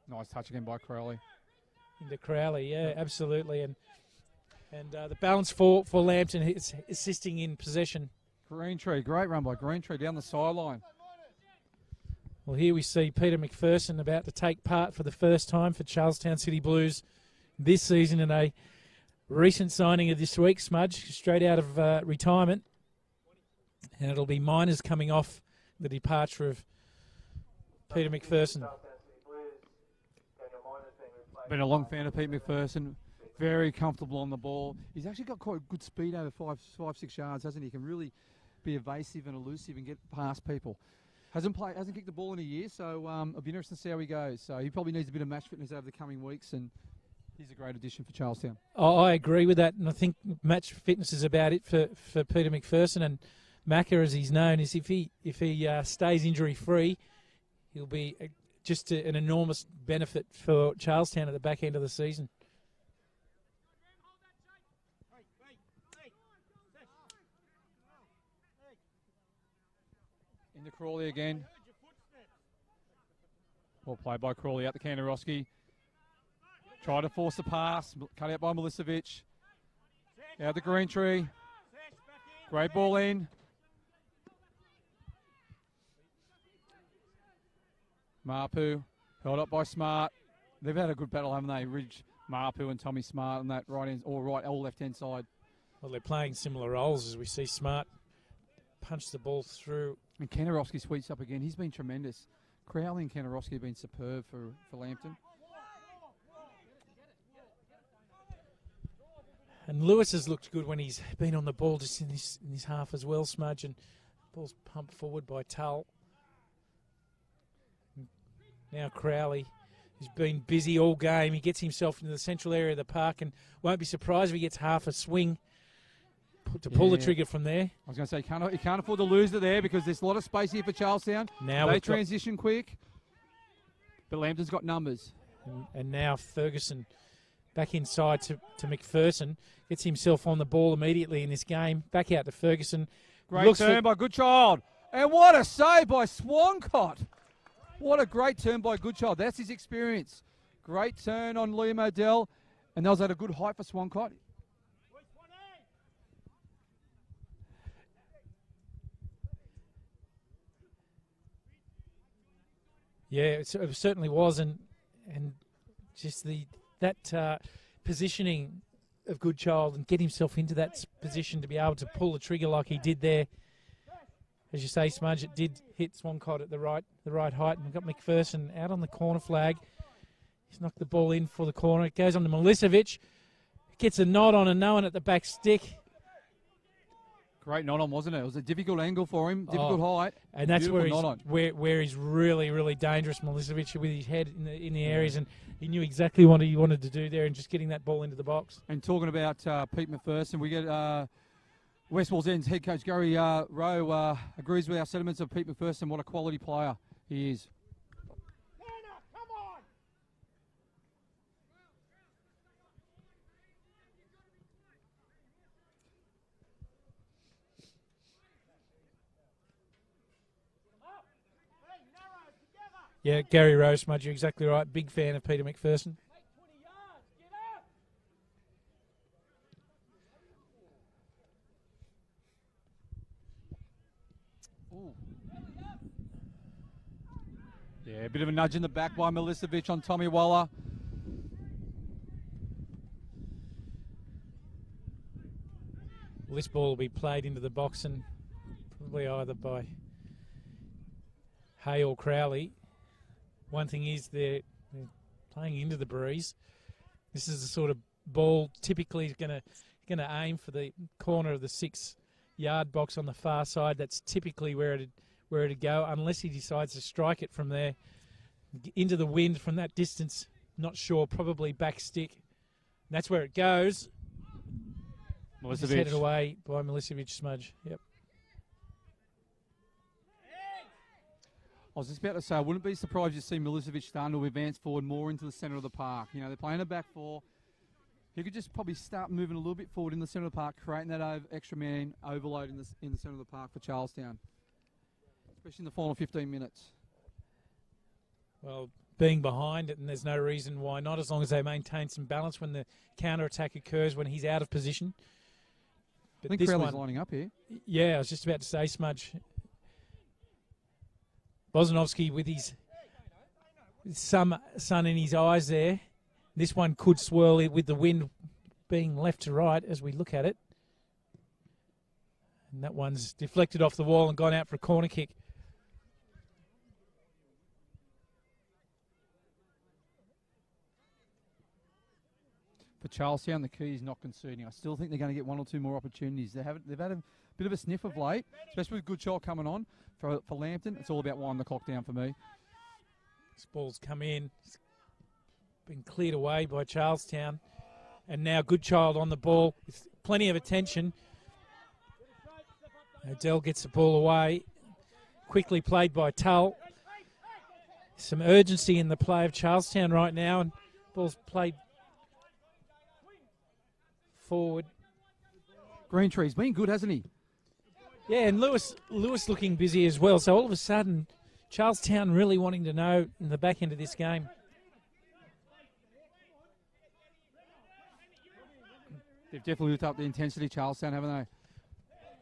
Nice touch again by Crowley. Into Crowley, yeah, absolutely. And the balance for Lambton is assisting in possession. Greentree, great run by Greentree down the sideline. Well, here we see Peter McPherson about to take part for the first time for Charlestown City Blues this season in a recent signing of this week, Smudge, straight out of retirement. And it'll be Miners coming off the departure of Peter McPherson. Been a long fan of Pete McPherson. Very comfortable on the ball. He's actually got quite good speed over 5-6 yards, hasn't he? He can really be evasive and elusive and get past people. Hasn't kicked the ball in a year, so it'll be interesting to see how he goes. So he probably needs a bit of match fitness over the coming weeks, and he's a great addition for Charlestown. I agree with that, and I think match fitness is about it for Peter McPherson. And Macca, as he's known, is if he stays injury free, he'll be just an enormous benefit for Charlestown at the back end of the season. Into Crawley again. Well played by Crawley out to Kandarowski. Try to force the pass. Cut out by Milicevic. Out the Greentree. Great ball in. Marpu held up by Smart. They've had a good battle, haven't they? Ridge, Marpu and Tommy Smart on that all left-hand side. Well, they're playing similar roles as we see Smart punch the ball through. And Kandarowski sweeps up again. He's been tremendous. Crowley and Kandarowski have been superb for Lambton. And Lewis has looked good when he's been on the ball just in this half as well, Smudge. And ball's pumped forward by Tull. Now Crowley, who's been busy all game. He gets himself into the central area of the park and won't be surprised if he gets half a swing to pull the trigger from there. I was going to say, he can't afford to lose it there because there's a lot of space here for Charlestown. Now they transition quick, but Lambton's got numbers. And now Ferguson back inside to McPherson. Gets himself on the ball immediately in this game. Back out to Ferguson. Great turn by Goodchild. And what a save by Swancott. What a great turn by Goodchild. That's his experience. Great turn on Liam O'Dell. And that was at a good height for Swancott. Yeah, it certainly was, and just that positioning of Goodchild and get himself into that position to be able to pull the trigger like he did there. As you say, Smudge, it did hit Swancott at the right height, and we've got McPherson out on the corner flag. He's knocked the ball in for the corner. It goes on to Milicevic. Gets a nod on a no one at the back stick. Great nod on, wasn't it? It was a difficult angle for him, difficult height. And that's where Beautiful he's, where he's really, really dangerous, Milicevic, with his head in the areas, and he knew exactly what he wanted to do there and just getting that ball into the box. And talking about Pete McPherson, we get West Wallsend's head coach Gary Rowe agrees with our sentiments of Pete McPherson. What a quality player he is. Yeah, Gary Rowe, Smudge, you're exactly right. Big fan of Peter McPherson. Ooh. Yeah, a bit of a nudge in the back by Milicevic on Tommy Waller. Well, this ball will be played into the box and probably either by Hay or Crowley. One thing is they're playing into the breeze. This is the sort of ball typically is going to aim for the corner of the 6-yard box on the far side. That's typically where it'd go, unless he decides to strike it from there into the wind from that distance. Not sure, probably back stick. And that's where it goes. Just headed away by Milicevic, Smudge. Yep. I was just about to say, I wouldn't be surprised to see Milicevic starting to advance forward more into the centre of the park. You know, they're playing a back four. He could just probably start moving a little bit forward in the centre of the park, creating that extra man overload in the centre of the park for Charlestown, especially in the final 15 minutes. Well, being behind it, and there's no reason why not, as long as they maintain some balance when the counter-attack occurs when he's out of position. But I think Crowley's lining up here. Yeah, I was just about to say, Smudge. Bosnovsky with his some sun in his eyes there. This one could swirl it with the wind being left to right as we look at it. And that one's deflected off the wall and gone out for a corner kick. For Charlestown, the key is not conceding. I still think they're going to get one or two more opportunities. They've had a bit of a sniff of late, especially with good shot coming on for Lambton. It's all about winding the clock down for me. This ball's come in. It's been cleared away by Charlestown. And now Goodchild on the ball with plenty of attention. Odell gets the ball away. Quickly played by Tull. Some urgency in the play of Charlestown right now. And ball's played forward. Greentree's been good, hasn't he? Yeah, and Lewis looking busy as well. So all of a sudden, Charlestown really wanting to know in the back end of this game. They've definitely lifted up the intensity, Charlestown, haven't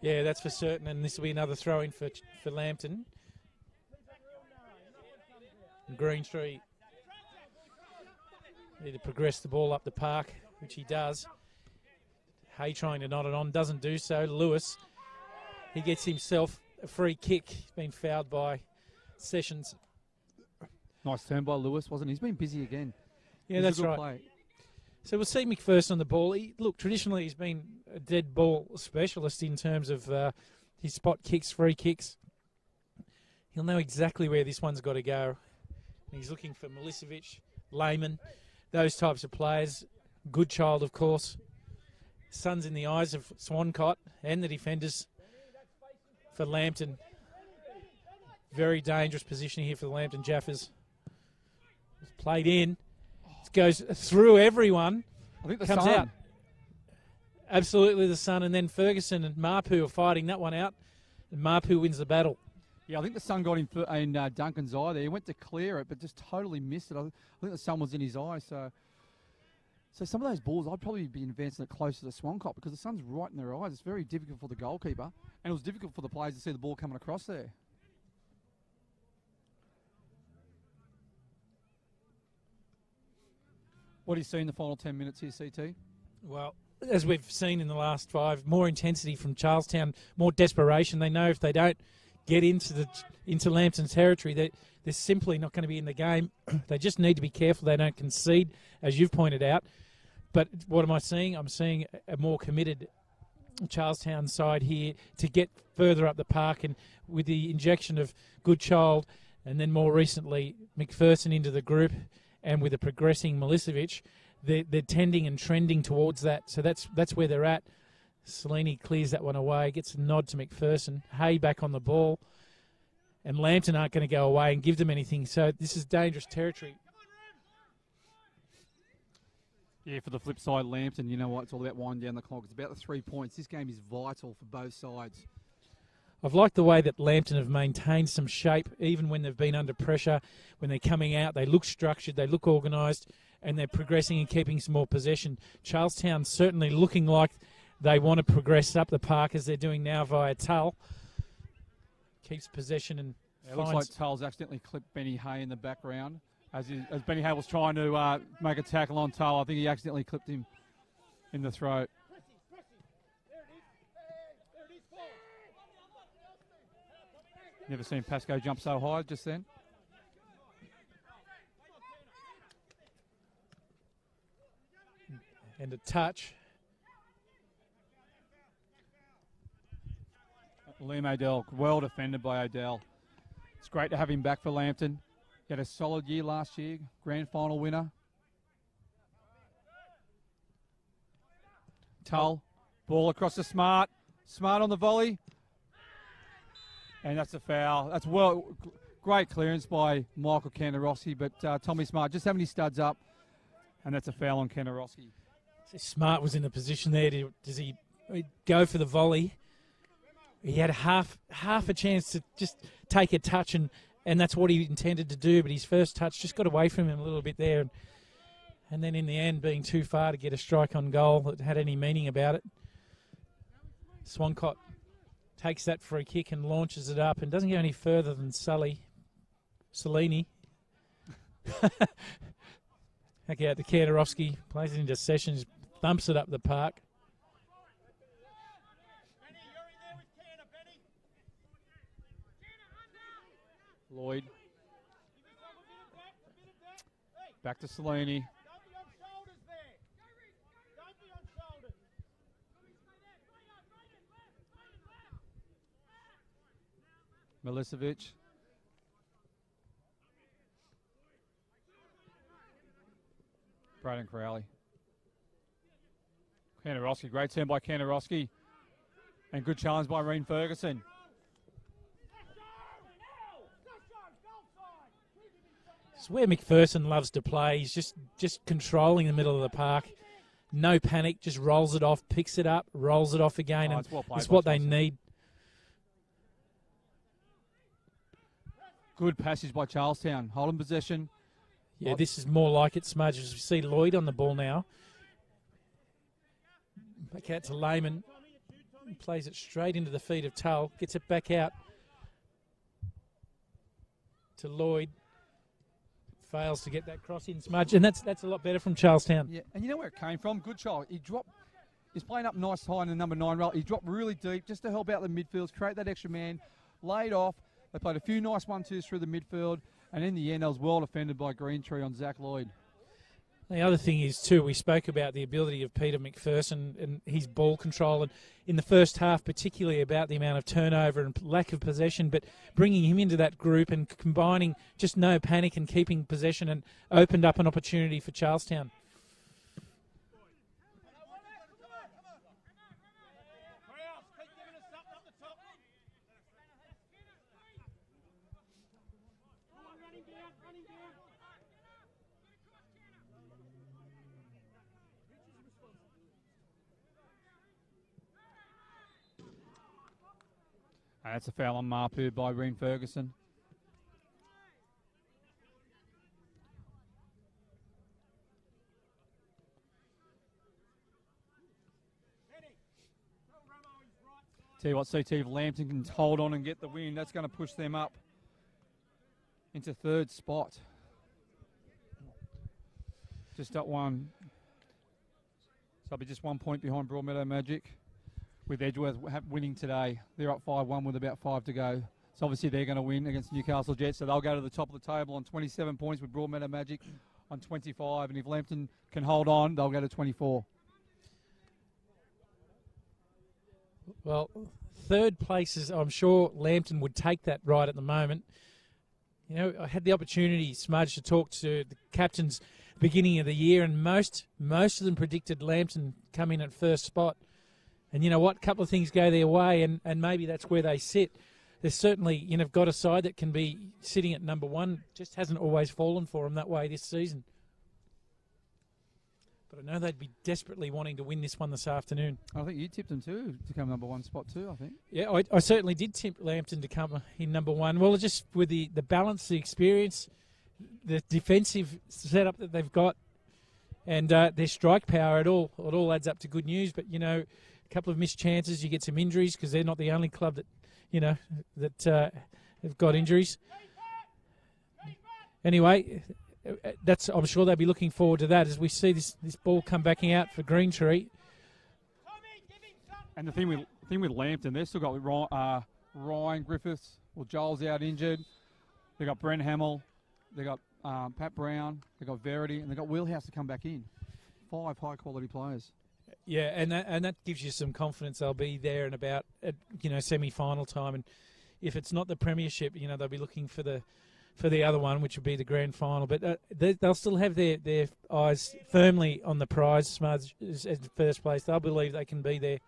they? Yeah, that's for certain. And this will be another throw-in for Lambton. And Greentree need to progress the ball up the park, which he does. Hay trying to knot it on, doesn't do so. Lewis, he gets himself a free kick. He's been fouled by Sessions. Nice turn by Lewis, wasn't he? He's been busy again. Yeah, that's right. Play. So we'll see McPherson on the ball. Traditionally he's been a dead ball specialist in terms of his spot kicks, free kicks. He'll know exactly where this one's got to go. He's looking for Milicevic, Lehman, those types of players. Goodchild, of course. Sun's in the eyes of Swancott and the defenders for Lambton. Very dangerous position here for the Lambton Jaffas. It's played in. It goes through everyone. I think the comes Sun. Out. Absolutely the Sun. And then Ferguson and Marpu are fighting that one out. And Marpu wins the battle. Yeah, I think the Sun got in Duncan's eye there. He went to clear it, but just totally missed it. I think the Sun was in his eye, so some of those balls, I'd probably be advancing it closer to Swancott because the Sun's right in their eyes. It's very difficult for the goalkeeper, and it was difficult for the players to see the ball coming across there. What do you see in the final 10 minutes here, CT? Well, as we've seen in the last 5, more intensity from Charlestown, more desperation. They know if they don't get into Lambton territory, they're simply not going to be in the game. They just need to be careful they don't concede, as you've pointed out. But what am I seeing? I'm seeing a more committed Charlestown side here to get further up the park, and with the injection of Goodchild and then more recently McPherson into the group, and with a progressing Milicevic, they're tending and trending towards that. So that's where they're at. Salini clears that one away, gets a nod to McPherson. Hay back on the ball, and Lambton aren't going to go away and give them anything. So this is dangerous territory. Yeah, for the flip side, Lambton, you know what? It's all about winding down the clock. It's about the 3 points. This game is vital for both sides. I've liked the way that Lambton have maintained some shape, even when they've been under pressure. When they're coming out, they look structured, they look organised, and they're progressing and keeping some more possession. Charlestown certainly looking like they want to progress up the park, as they're doing now via Tull. Keeps possession and it looks like Tull's accidentally clipped Benny Hay in the background. As Benny Hay was trying to make a tackle on Tull, I think he accidentally clipped him in the throat. Never seen Pascoe jump so high just then. And a touch. Liam Odell, well defended by Odell. It's great to have him back for Lambton. He had a solid year last year, grand final winner. Tull, ball across to Smart. Smart on the volley. And that's a foul. That's great clearance by Michael Kantarowski, but Tommy Smart just having his studs up, and that's a foul on Kantarowski. So Smart was in the position there. Does he go for the volley? He had half a chance to just take a touch, and that's what he intended to do, but his first touch just got away from him a little bit there. And then in the end, being too far to get a strike on goal that had any meaning about it. Swancott takes that free kick and launches it up and doesn't go any further than Salini. Back out to Kantarowski, plays it into Sessions, thumps it up the park. Lloyd. Back to Salini. Milicevic. Braden Crowley. Kantarowski, great turn by Kantarowski. And good challenge by Reen Ferguson. It's where McPherson loves to play. He's just controlling the middle of the park. No panic, just rolls it off, picks it up, rolls it off again. And it's what they need. Good passage by Charlestown. Holding possession. Yeah, this is more like it, Smudge. As we see Lloyd on the ball now. Back out to Lehman. Plays it straight into the feet of Tull. Gets it back out to Lloyd. Fails to get that cross in, Smudge. And that's a lot better from Charlestown. Yeah, and you know where it came from? Goodchild. He's playing up nice high in the number 9 role. He dropped really deep just to help out the midfields, create that extra man, laid off. They played a few nice 1-2s through the midfield, and in the end, I was well defended by Greentree on Zach Lloyd. The other thing is, too, we spoke about the ability of Peter McPherson and his ball control, and in the first half, particularly about the amount of turnover and lack of possession, but bringing him into that group and combining just no panic and keeping possession, and opened up an opportunity for Charlestown. And that's a foul on Marpu by Reen Ferguson. Tell you what, CT, if Lambton can hold on and get the win, that's going to push them up into third spot. Just up one. So it'll be just 1 point behind Broadmeadow Magic, with Edgeworth winning today. They're up 5-1 with about 5 to go. So obviously they're going to win against Newcastle Jets, so they'll go to the top of the table on 27 points with Broadmeadow Magic on 25. And if Lambton can hold on, they'll go to 24. Well, third place is, I'm sure Lambton would take that right at the moment. You know, I had the opportunity, Smudge, to talk to the captains beginning of the year, and most of them predicted Lambton come in at first spot. And you know what? A couple of things go their way, and maybe that's where they sit. They're certainly, you know, got a side that can be sitting at number one. Just hasn't always fallen for them that way this season. But I know they'd be desperately wanting to win this one this afternoon. I think you tipped them too to come number one spot too, I think. Yeah, I certainly did tip Lambton to come in number one. Well, just with the balance, the experience, the defensive setup that they've got, and their strike power, it all adds up to good news. But, you know, a couple of missed chances, you get some injuries because they're not the only club that, you know, that have got injuries. Anyway, I'm sure they'll be looking forward to that as we see this ball come backing out for Greentree. And the thing with Lambton, they've still got Ryan Griffiths. Well, Joel's out injured. They got Brent Hamill. They got Pat Brown. They got Verity, and they got Wheelhouse to come back in. 5 high quality players. Yeah, and that gives you some confidence they'll be there and about at, you know, semi-final time. And if it's not the premiership, you know, they'll be looking for the other one, which would be the grand final. But they'll still have their eyes firmly on the prize, Smudge, as first place. They'll believe they can be there.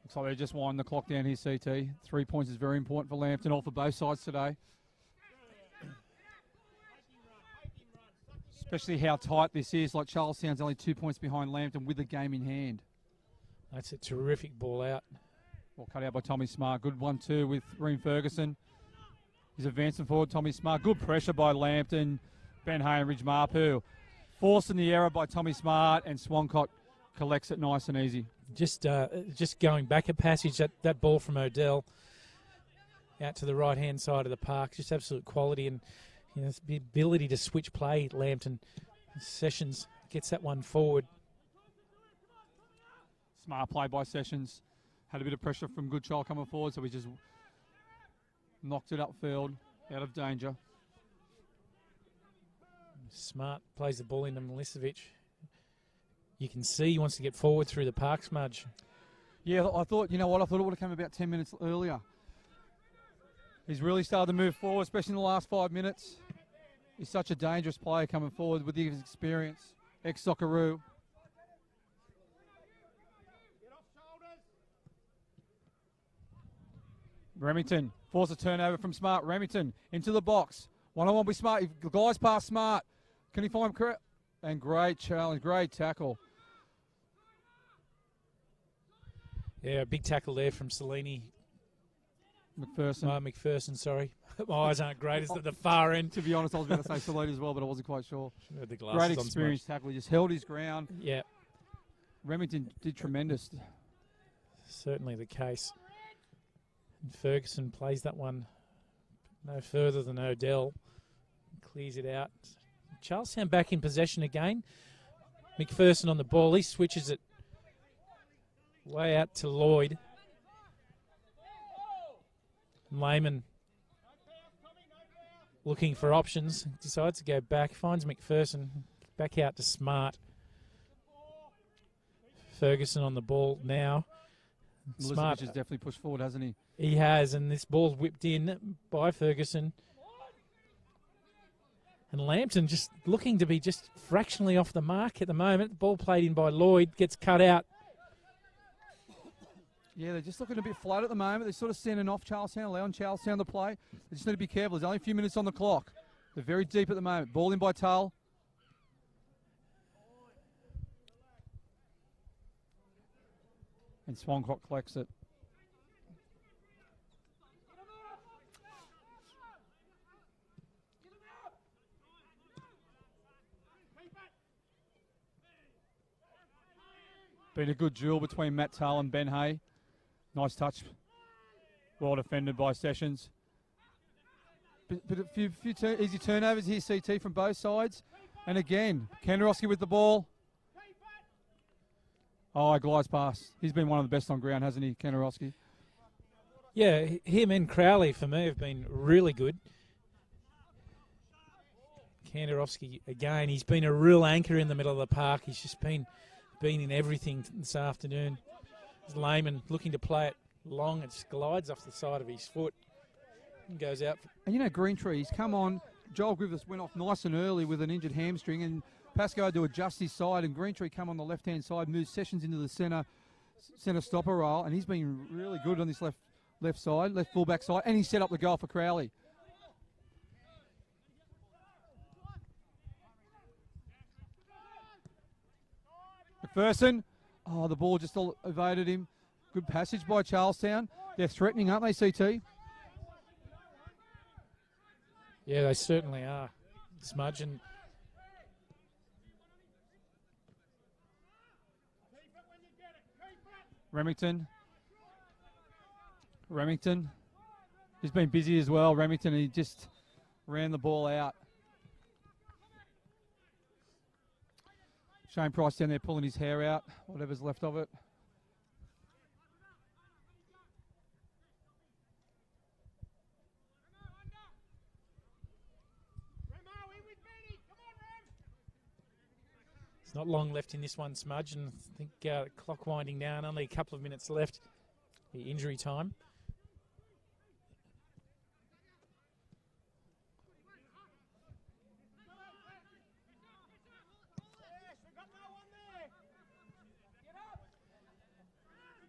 Looks like they just wind the clock down here, CT. 3 points is very important for Lambton, all for both sides today. Especially how tight this is. Like Charlestown's only 2 points behind Lambton with the game in hand. That's a terrific ball out. Well, cut out by Tommy Smart. Good 1-2 with Reem Ferguson. He's advancing forward, Tommy Smart. Good pressure by Lambton, Ben Hay and Ridge Marpu. Forcing the error by Tommy Smart, and Swancott collects it nice and easy. Just going back a passage, that ball from Odell out to the right-hand side of the park. Just absolute quality, and you know, the ability to switch play. Lambton Sessions gets that one forward. Smart play by Sessions. Had a bit of pressure from Goodchild coming forward, so he just knocked it upfield, out of danger. Smart plays the ball into Milicevic. You can see he wants to get forward through the park, Smudge. Yeah, I thought, you know what, I thought it would have come about 10 minutes earlier. He's really started to move forward, especially in the last 5 minutes. He's such a dangerous player coming forward with his experience. Ex-Socceroo. Remington forced a turnover from Smart. Remington into the box. One-on-one with Smart. The guy's past Smart. Can he find him correct? And great challenge, great tackle. Yeah, a big tackle there from Salini. McPherson. Sorry. My eyes aren't great. It's at the far end. To be honest, I was going to say Salini as well, but I wasn't quite sure. The great experienced tackle. He just held his ground. Yeah. Remington did tremendous. Certainly the case. And Ferguson plays that one no further than Odell. Clears it out. Charlestown back in possession again. McPherson on the ball. He switches it way out to Lloyd. Lehman looking for options. Decides to go back. Finds McPherson. Back out to Smart. Ferguson on the ball now. Smart has definitely pushed forward, hasn't he? He has, and this ball's whipped in by Ferguson. And Lambton just looking to be just fractionally off the mark at the moment. The ball played in by Lloyd, gets cut out. Yeah, they're just looking a bit flat at the moment. They're sort of standing off Charlestown, allowing Charlestown to play. They just need to be careful. There's only a few minutes on the clock. They're very deep at the moment. Ball in by Tull. And Swancott collects it. Been a good duel between Matt Tull and Ben Hay. Nice touch. Well defended by Sessions. But a few easy turnovers here, CT, from both sides. And again, Kandarowski with the ball. Oh, glides past. He's been one of the best on ground, hasn't he, Kandarowski? Yeah, him and Crowley, for me, have been really good. Kandarovski, again, he's been a real anchor in the middle of the park. He's just been in everything this afternoon. Lehman looking to play it long. It glides off the side of his foot and goes out. And you know, Greentree's come on. Joel Griffiths went off nice and early with an injured hamstring, and Pascoe had to adjust his side, and Greentree come on the left-hand side, moves Sessions into the centre stopper role, and he's been really good on this left side, left fullback side, and he set up the goal for Crowley. McPherson, oh, the ball just evaded him. Good passage by Charlestown. They're threatening, aren't they, CT? Yeah, they certainly are. Smudge and Remington. He's been busy as well, Remington, and he just ran the ball out. Shane Price down there pulling his hair out, whatever's left of it. It's not long left in this one, Smudge, and I think the clock winding down, only a couple of minutes left, the injury time.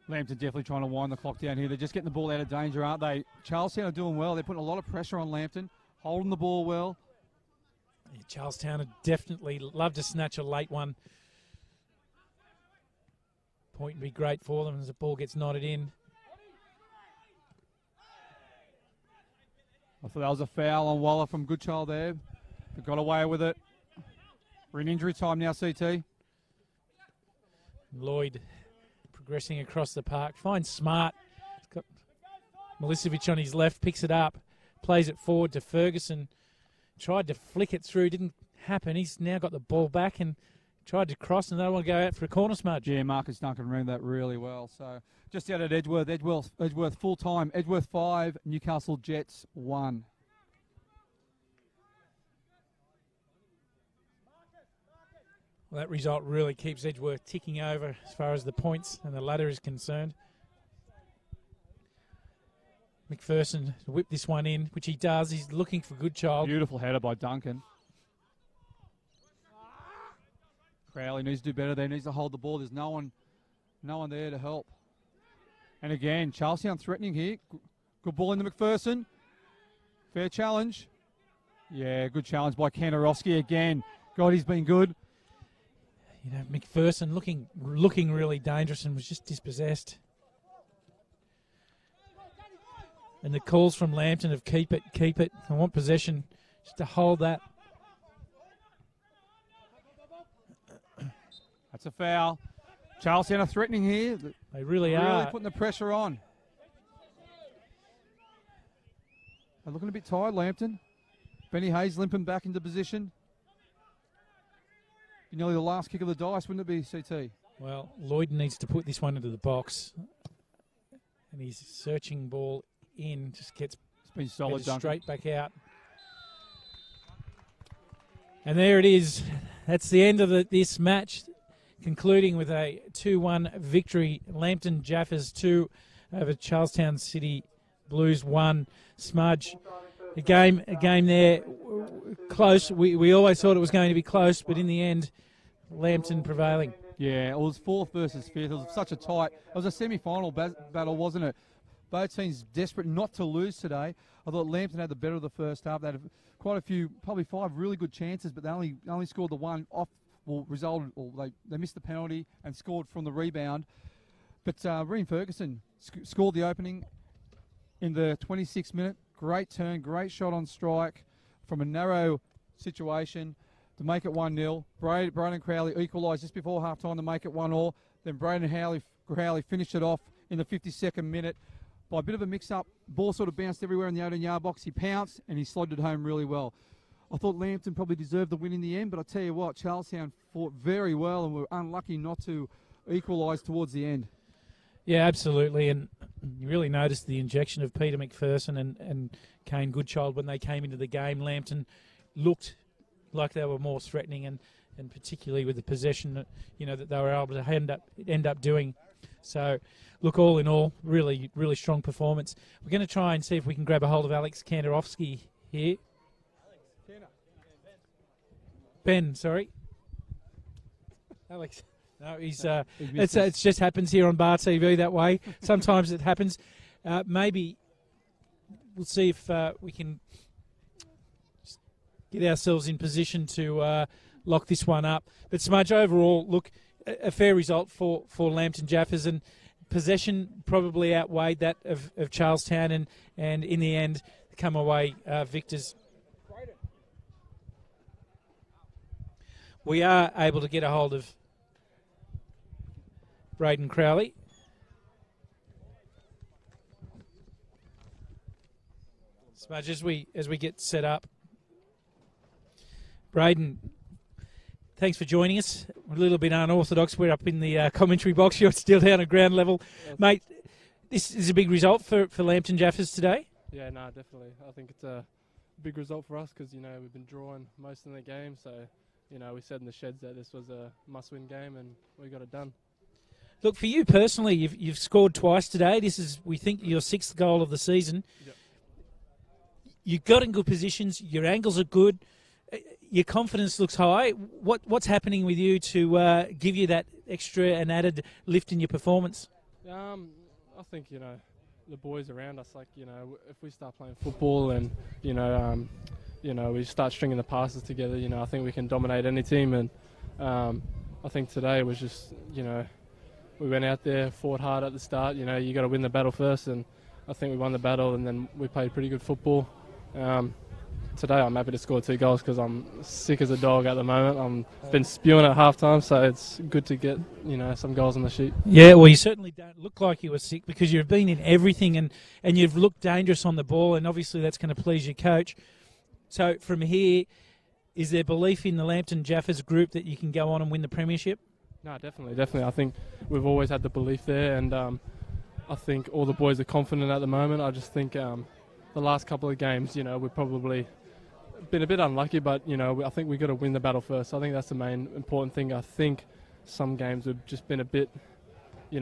Lambton definitely trying to wind the clock down here. They're just getting the ball out of danger, aren't they? Charlestown are doing well. They're putting a lot of pressure on Lambton, holding the ball well. Yeah, Charlestown would definitely love to snatch a late one. Point would be great for them as the ball gets knotted in. I thought that was a foul on Waller from Goodchild there. They got away with it. We're in injury time now, CT. Lloyd progressing across the park. Finds Smart. He's got Milicevic on his left, picks it up, plays it forward to Ferguson. Tried to flick it through, didn't happen. He's now got the ball back and tried to cross, and they want to go out for a corner, Smudge. Yeah, Marcus Duncan ran that really well. So just out at Edgeworth full time. Edgeworth 5, Newcastle Jets 1. Well, that result really keeps Edgeworth ticking over as far as the points and the ladder is concerned. McPherson whip this one in, which he does. He's looking for Goodchild. Beautiful header by Duncan. Crowley needs to do better there. Needs to hold the ball. There's no one there to help. And again, Charlestown threatening here. Good ball into McPherson. Fair challenge. Yeah, good challenge by Kandarovski again. God, he's been good. You know, McPherson looking really dangerous and was just dispossessed. And the calls from Lambton of keep it. I want possession just to hold that. That's a foul. Charlestown are threatening here. They really are. Really putting the pressure on. They're looking a bit tired, Lambton. Benny Hayes limping back into position. Nearly the last kick of the dice, wouldn't it be, CT? Well, Lloyd needs to put this one into the box. And he's searching ball in, just gets it's been solid, straight back out. And there it is. That's the end of this match, concluding with a 2-1 victory. Lambton Jaffas 2 over Charlestown City Blues 1. Smudge, a game there, close. We always thought it was going to be close, but in the end, Lambton prevailing. Yeah, it was 4th versus 5th. It was such a tight. It was a semi-final battle, wasn't it? Both teams desperate not to lose today. I thought Lambton had the better of the first half. They had quite a few, probably 5 really good chances, but they only scored the one off. Well, resulted, or they missed the penalty and scored from the rebound. But Reen Ferguson scored the opening in the 26th minute. Great turn, great shot on strike from a narrow situation to make it 1-0. Braden Crowley equalised just before half-time to make it 1-1. Then Braden Crowley finished it off in the 52nd minute. By a bit of a mix-up, ball sort of bounced everywhere in the 18-yard box. He pounced and he slotted it home really well. I thought Lambton probably deserved the win in the end, but I tell you what, Charlestown fought very well and were unlucky not to equalise towards the end. Yeah, absolutely, and you really noticed the injection of Peter McPherson and Kane Goodchild when they came into the game. Lambton looked like they were more threatening, and particularly with the possession that that they were able to end up doing. So, look, all in all, really strong performance. We're going to try and see if we can grab a hold of Alex Kandarovsky here. Ben, sorry. Alex. No, he's. It just happens here on Bar TV that way. Sometimes it happens. Maybe we'll see if we can get ourselves in position to lock this one up. But Smudge, overall, look, a fair result for Lambton Jaffas, and possession probably outweighed that of Charlestown, and in the end come away victors. We are able to get a hold of Braden Crowley. Smudge, as we get set up. Braden, thanks for joining us. We're a little bit unorthodox. We're up in the commentary box. You're still down at ground level. Mate, this is a big result for Lambton Jaffas today. Yeah, no, definitely. I think it's a big result for us because, we've been drawing most of the game. So, we said in the sheds that this was a must-win game and we got it done. Look, for you personally, you've scored twice today. This is, we think, your 6th goal of the season. Yep. You got in good positions. Your angles are good. Your confidence looks high. What's happening with you to give you that extra and added lift in your performance? I think, the boys around us, if we start playing football and, we start stringing the passes together, I think we can dominate any team. And I think today was just, we went out there, fought hard at the start. You got to win the battle first, and I think we won the battle, and then we played pretty good football. Today I'm happy to score 2 goals because I'm sick as a dog at the moment. I've been spewing at half-time, so it's good to get, some goals on the sheet. Yeah, well, you certainly don't look like you were sick because you've been in everything and you've looked dangerous on the ball, and obviously that's going to please your coach. So from here, is there belief in the Lambton Jaffas group that you can go on and win the premiership? No, definitely. I think we've always had the belief there, and I think all the boys are confident at the moment. I just think the last couple of games, we've probably been a bit unlucky, but, I think we've got to win the battle first. I think that's the main important thing. I think some games have just been a bit,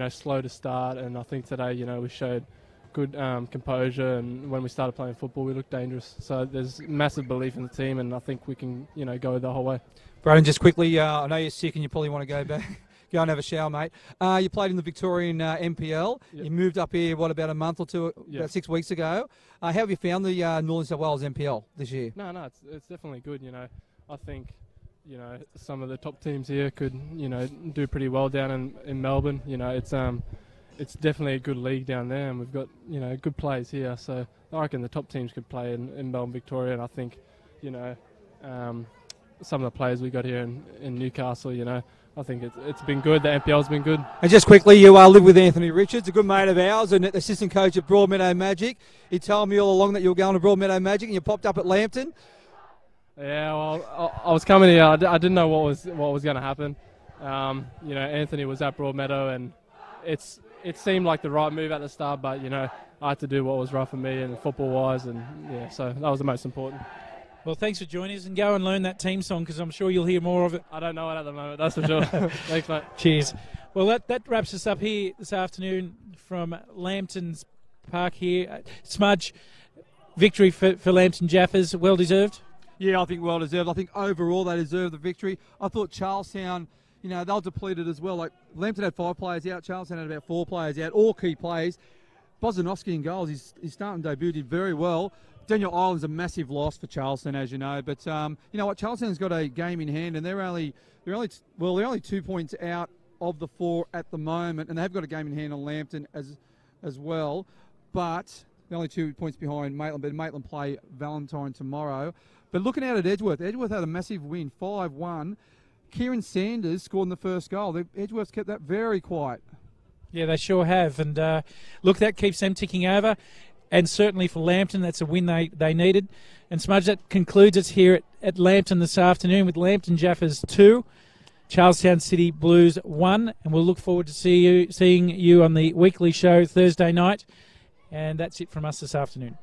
slow to start, and I think today, we showed good composure, and when we started playing football, we looked dangerous. So there's massive belief in the team, and I think we can, go the whole way. Braden, just quickly, I know you're sick and you probably want to go back. Go and have a shower, mate. You played in the Victorian NPL. Yep. You moved up here, about a month or two, about 6 weeks ago. How have you found the Northern South Wales NPL this year? No, it's definitely good. I think, some of the top teams here could, do pretty well down in Melbourne. It's definitely a good league down there, and we've got, good players here. So I reckon the top teams could play in Melbourne, Victoria, and I think, some of the players we got here in Newcastle, I think it's been good. The NPL's been good. And just quickly, you live with Anthony Richards, a good mate of ours, and assistant coach at Broadmeadow Magic. He told me all along that you were going to Broadmeadow Magic, and you popped up at Lambton. Yeah, well, I was coming here. I didn't know what was going to happen. Anthony was at Broadmeadow, and it seemed like the right move at the start, but I had to do what was right for me and football-wise, and so that was the most important. Well, thanks for joining us, and go and learn that team song because I'm sure you'll hear more of it. I don't know it at the moment, that's for sure. Thanks, mate. Cheers. Well, that wraps us up here this afternoon from Lambton's Park here. Smudge, victory for Lambton Jaffas, well deserved? Yeah, I think well deserved. I think overall they deserve the victory. I thought Charlestown, they were depleted as well. Like Lambton had 5 players out, Charlestown had about 4 players out, all key players. Bozanovsky in goals, his starting debut did very well. Daniel Island's a massive loss for Charleston, as you know. But you know what? Charleston's got a game in hand, and they're only 2 points out of the 4 at the moment, and they have got a game in hand on Lambton as well. But they're only 2 points behind Maitland. But Maitland play Valentine tomorrow. But looking out at Edgeworth had a massive win, 5-1. Kieran Sanders scored in the first goal. Edgeworth's kept that very quiet. Yeah, they sure have. And look, that keeps them ticking over. And certainly for Lambton, that's a win they needed. And Smudge, that concludes us here at Lambton this afternoon with Lambton Jaffas 2, Charlestown City Blues 1. And we'll look forward to seeing you on the weekly show Thursday night. And that's it from us this afternoon.